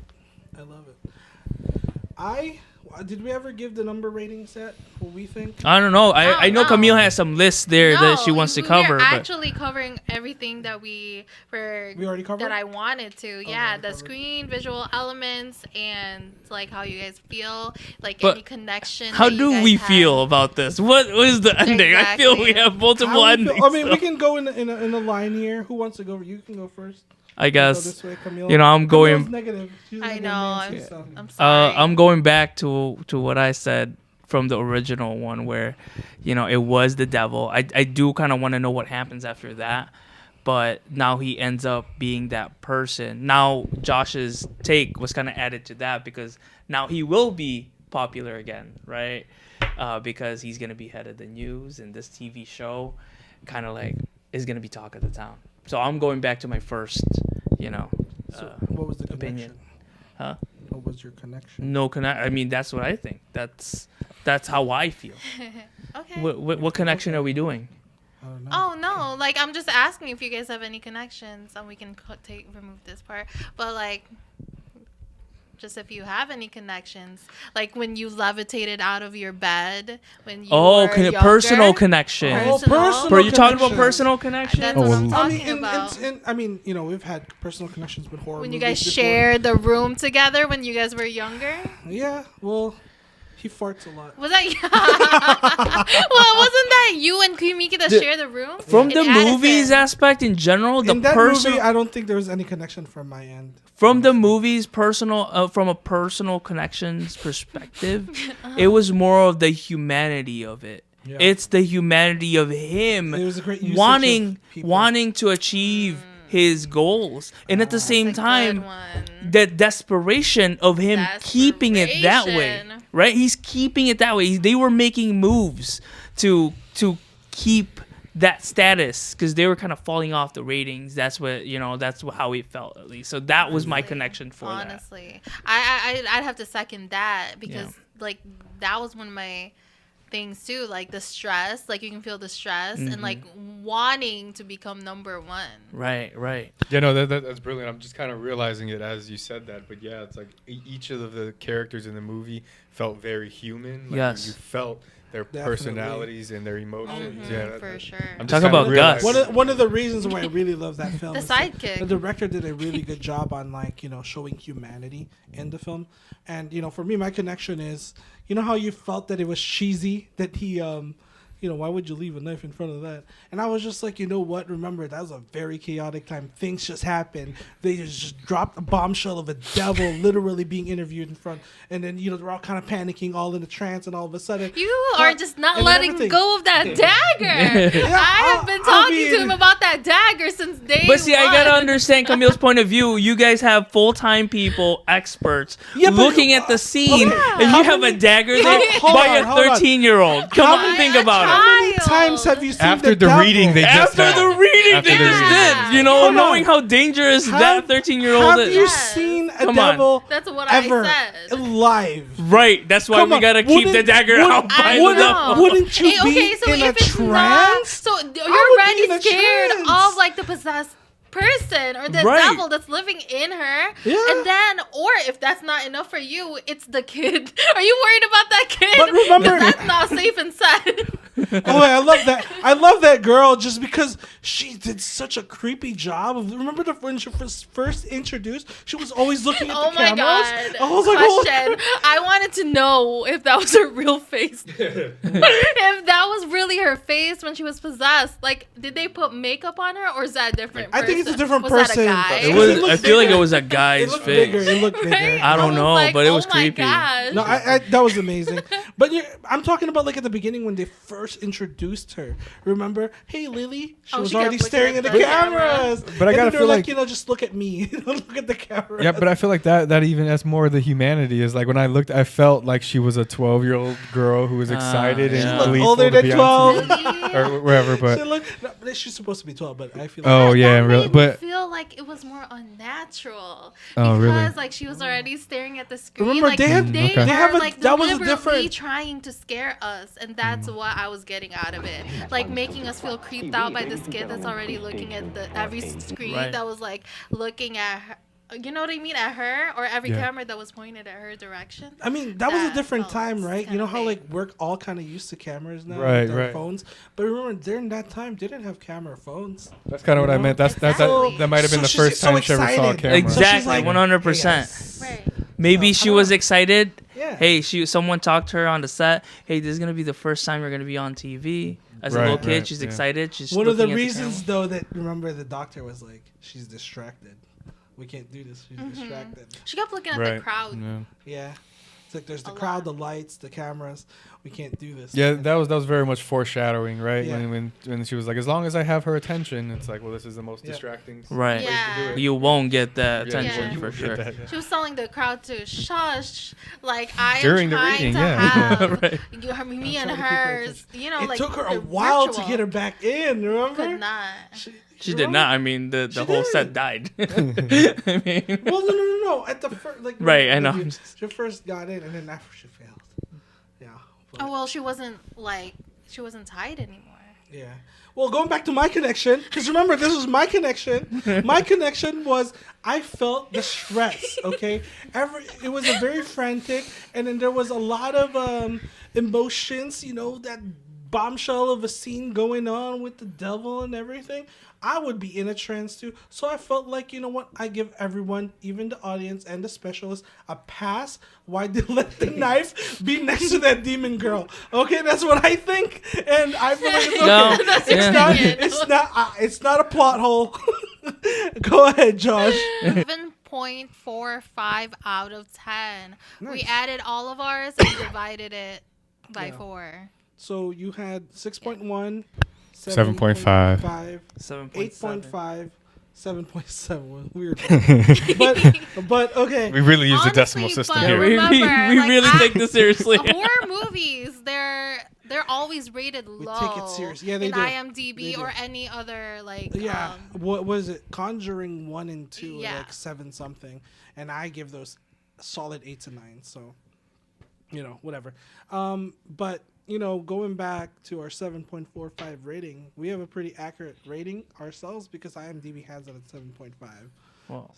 C: I love it. Did we ever give the number ratings yet? What we think?
D: I don't know. I know
A: no.
D: Camille has some lists there that she wants to cover.
A: We're
D: But
A: actually covering everything that we
C: We already covered.
A: that I wanted to. Yeah,
C: already
A: the
C: covered.
A: screen, visual elements, and like how you guys feel, like
D: But
A: any connection.
D: how
A: that you
D: do
A: guys
D: we
A: had.
D: feel about this? What is the ending? I feel we
A: Exactly.
D: have multiple
C: How we feel-
D: endings.
C: I mean, we
D: so-
C: can go in a line here. Who wants to go? You can go first.
D: I
C: Go
D: guess.
C: this way, Camille.
D: You know, I'm
C: Camille's
D: going.
C: negative. She's
A: I
C: like a
A: know.
C: Nancy,
A: I'm,
C: so.
A: I'm sorry.
D: I'm going back to what I said from the original one, where, you know, it was the devil. I do kind of want to know what happens after that, but now he ends up being that person. Now Josh's take was kind of added to that because now he will be popular again, right? Because he's gonna be head of the news, and this TV show kind of like is gonna be talk of the town. So I'm going back to my first, you know,
C: So what was the
D: opinion.
C: connection?
D: Huh?
C: What was your connection?
D: No connect. I mean, that's what I think. That's how I feel.
A: okay.
D: What connection are we doing?
C: I don't know.
A: Oh no! Like I'm just asking if you guys have any connections, and we can remove this part. But like, just if you have any connections, like when you levitated out of your bed when you
D: Oh,
A: were younger.
D: personal connection.
C: Oh,
A: Personal.
C: personal
D: Are you talking about
C: connection.
D: personal connection?
A: That's
B: Oh,
A: what
B: well,
A: I'm
C: I
A: talking
C: mean,
A: about.
C: I mean, you know, we've had personal connections with horror
A: When you
C: movies
A: guys
C: before.
A: shared the room together when you guys were younger.
C: Yeah, well, he farts a lot.
A: Was that? Well, wasn't that you and Miki that shared the room?
D: From
A: In
D: the
A: Addison.
D: movies aspect in general, the
C: In that
D: personal
C: movie, I don't think there was any connection from my end.
D: from the movies personal from a personal connections perspective, it was more of the humanity of it.
C: Yeah.
D: It's the humanity of him
C: There was a great usage
D: wanting
C: of people.
D: wanting to achieve his goals, and at the same
A: That's a good
D: time
A: one.
D: the desperation of him keeping it that way,
A: Desperation.
D: right? He's keeping it that way. They were making moves to keep that status because they were kind of falling off the ratings. That's what, you know, that's how it felt, at least. So that was my connection for that.
A: Honestly, I'd have to second that because like that was one of my things too, like the stress, like you can feel the stress and like wanting to become number one.
D: Right.
B: Yeah, no, that's brilliant. I'm just kind of realizing it as you said that. But yeah, it's like each of the characters in the movie felt very human. Like
D: Yes.
B: you felt their
C: Definitely.
B: personalities and their emotions.
A: Mhm,
B: Yeah,
A: for sure.
B: I'm
D: Talk
B: just kinda
D: about Gus.
B: realizing-
C: One of the reasons why I really love that film
A: The
C: is that
A: sidekick.
C: the director did a really good job on, like, you know, showing humanity in the film. And, you know, for me, my connection is, you know how you felt that it was cheesy that he you know, why would you leave a knife in front of that? And I was just like, you know what? Remember, that was a very chaotic time. Things just happened. They just dropped a bombshell of a devil literally being interviewed in front. And then, you know, they're all kind of panicking, all in a trance, and all of a sudden...
A: You are just not
C: and
A: letting
C: everything.
A: go of that dagger. I have been talking to him about that dagger since day
D: But see, I
A: one.
D: gotta understand Camille's point of view. You guys have full-time people, experts,
C: Yeah, but-
D: looking at the scene,
C: Okay.
D: and you have a dagger there
C: Hold
D: by
C: on,
D: a
C: hold on.
D: 13-year-old. Come
C: How
D: on,
C: many-
D: think about
C: How many times have you seen
B: After the reading, they just
D: After the reading,
B: After
D: they
B: the
D: just
B: reading.
D: did. You know,
C: Hold on.
D: knowing how dangerous that 13-year-old
C: Have
D: is.
C: you
A: Yes.
C: seen a
D: Come on.
C: devil
A: That's what
C: ever
A: I said.
C: live?
D: Right. That's why
C: Come
D: we
C: on,
D: gotta keep the
C: wouldn't-
D: dagger
C: would-
D: out by
A: I
D: the
A: know.
C: Wouldn't you
A: Okay,
C: be
A: so
C: in a
A: if it's not,
C: trance?
A: so
C: would be
A: you're
C: in
A: already
C: a
A: scared
C: trance.
A: of like the possessed person or the
D: Right.
A: devil that's living in her.
C: Yeah.
A: And then, or if that's not enough for you, it's the kid. Are you worried about that kid?
C: But remember-
A: 'Cause that's not safe inside.
C: Oh, I love that. I love that girl just because she did such a creepy job. Remember when she was first introduced? She was always looking at
A: Oh
C: the
A: my
C: cameras.
A: god.
C: I was like, oh.
A: Question. I wanted to know if that was her real face. If that was really her face when she was possessed. Like, did they put makeup on her or is that a different
C: I
A: person?
C: think it's a different
A: was
C: person.
A: That a guy?
D: It
C: It
D: was.
C: looked
D: I feel like
C: bigger.
D: it was a
C: It
D: guy's
C: looked
D: face.
C: bigger. It looked bigger.
A: Right?
D: I don't
A: was
D: know, but it was
A: oh my
D: creepy.
A: gosh.
C: No, that was amazing. But I'm talking about like at the beginning when they first introduced her. Remember? Hey, Lily. She
A: Oh,
C: was
A: she kept
C: already
A: looking
C: staring
A: at
C: at the
A: the
C: cameras.
B: But I
C: And
B: gotta
C: then
B: feel
C: they're
B: like-
C: just look at me. Don't look at the camera.
B: Yeah, but I feel like that even that's more of the humanity. Is like when I looked, I felt like she was a 12-year-old girl who was excited
D: yeah.
B: and
D: She looked
B: gleeful
C: older
B: to
C: than
B: be
C: 12.
B: on TV or wherever. But
C: She's supposed to be 12, but I feel like
B: oh yeah,
A: That
B: really.
A: made me
B: But
A: feel like it was more unnatural.
B: Oh,
A: because
B: really?
A: like she was already staring at the screen.
C: Remember,
A: like
C: they had-
A: they
B: okay.
A: were
C: they have a-
A: like
C: that was a
A: deliberately
C: different-
A: trying to scare us, and that's what I was getting out of it. Like making us feel creeped out by this kid that's already looking at the every screen
D: Right.
A: that was like looking at her. You know what I mean? At her, or every
B: Yeah.
A: camera that was pointed at her direction.
C: I mean, that was a
A: That
C: different
A: felt
C: time, right? You
A: kinda
C: know how
A: fake.
C: like we're all kind of used to cameras now
B: Right,
C: with our
B: right.
C: phones. But remember, during that time, they didn't have camera phones.
B: that's kind of what I meant. That's
A: Exactly.
B: that might have been
C: So
B: the
C: she's
B: first
C: so
B: time she ever saw a
C: excited.
B: camera.
C: So she's
D: Exactly,
C: like,
D: 100%.
C: "Yes."
A: Right.
D: Maybe she was excited.
C: Yeah.
D: Hey, someone talked to her on the set. Hey, this is gonna be the first time you're gonna be on TV. As a
B: Right,
D: little kid,
B: right,
D: she's
B: yeah.
D: excited. She's
C: One of the
D: looking at
C: reasons,
D: camera.
C: though, that remember the doctor was like, she's distracted. We can't do this. She's
A: Mm-hmm.
C: distracted.
A: She kept looking at
B: Right.
A: the crowd.
B: Yeah.
C: Yeah. It's like there's the
A: A
C: crowd,
A: lot.
C: the lights, the cameras. We can't do this.
B: Yeah, that was very much foreshadowing, right?
C: Yeah.
B: When she was like, as long as I have her attention, it's like, well, this is the most
C: Yeah.
B: distracting.
D: Right.
B: place to do
A: Yeah.
B: it.
D: You won't get that
B: Yeah,
D: attention
A: Yeah.
D: for
B: you get
D: sure.
B: that.
A: She was telling the crowd to shush. Like I
B: During
A: am
B: the
A: trying
B: reading,
A: to
B: yeah.
A: have
D: Right.
A: me
C: I'm
A: and
C: trying to keep her
A: hers.
C: attention.
A: You know,
C: It
A: like
C: took her a
A: the
C: while to
A: ritual.
C: get her back in, remember?
A: Could not.
D: She
C: you
D: did
C: know?
D: not. I mean, the
C: She
D: whole
C: did.
D: set died. I mean,
C: Well, no. At the first, like,
D: Right, I
C: when
D: know.
C: She first got in, and then after she failed. Yeah. but-
A: Oh well, she wasn't tied anymore.
C: Yeah. Well, going back to my connection, because remember, this was my connection. My connection was I felt the stress. Okay, it was a very frantic, and then there was a lot of emotions. You know, that bombshell of a scene going on with the devil and everything. I would be in a trance too. So I felt like, you know what? I give everyone, even the audience and the specialists, a pass. Why they let the knife be next to that demon girl? Okay, that's what I think, and I feel like it's okay.
D: No,
A: That's
D: yeah.
A: your opinion.
C: It's not a plot hole. Go ahead, Josh.
A: 7.45 out of 10. We
C: Nice.
A: added all of ours and divided it by
C: Yeah.
A: 4.
C: So you had 6.1,
B: 7.5.
C: 8.5, 7.7. Weird. but okay.
B: We really use the
A: Honestly,
B: decimal system
A: but
D: Yeah,
B: here.
D: we
A: remember, like,
D: really take this seriously.
A: Horror movies, they're always rated low.
C: take it serious. Yeah, they
A: in
C: do.
A: IMDb
C: They do.
A: or any other like.
C: Yeah. What was it? Conjuring 1 and 2
A: Yeah.
C: are like 7 something, and I give those solid 8 to 9. So, whatever. But going back to our 7.45 rating, we have a pretty accurate rating ourselves because IMDb has it at 7.5.
D: Well.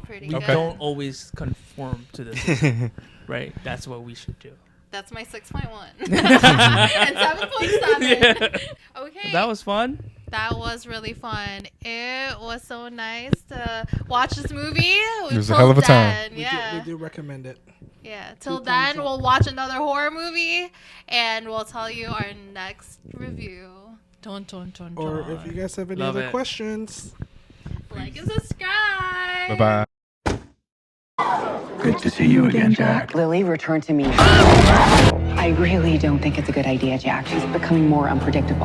A: Pretty
D: We
A: good.
D: don't always conform to this, right? That's what we should do.
A: That's my 6.1 and 7.7. Okay.
D: That was fun.
A: That was really fun. It was so nice to watch this movie.
B: It was a hell of a time.
A: Then, yeah.
C: We do recommend it.
A: Yeah. Till
C: 2 thumbs
A: then,
C: up.
A: we'll watch another horror movie and we'll tell you our next review. Dun, dun, dun, dun.
C: Or if you guys have any
D: Love
C: other
D: it.
C: questions.
A: Like and subscribe.
B: Bye bye.
E: Good to see you again, Jack.
F: Lily, return to me. I really don't think it's a good idea, Jack. She's becoming more unpredictable.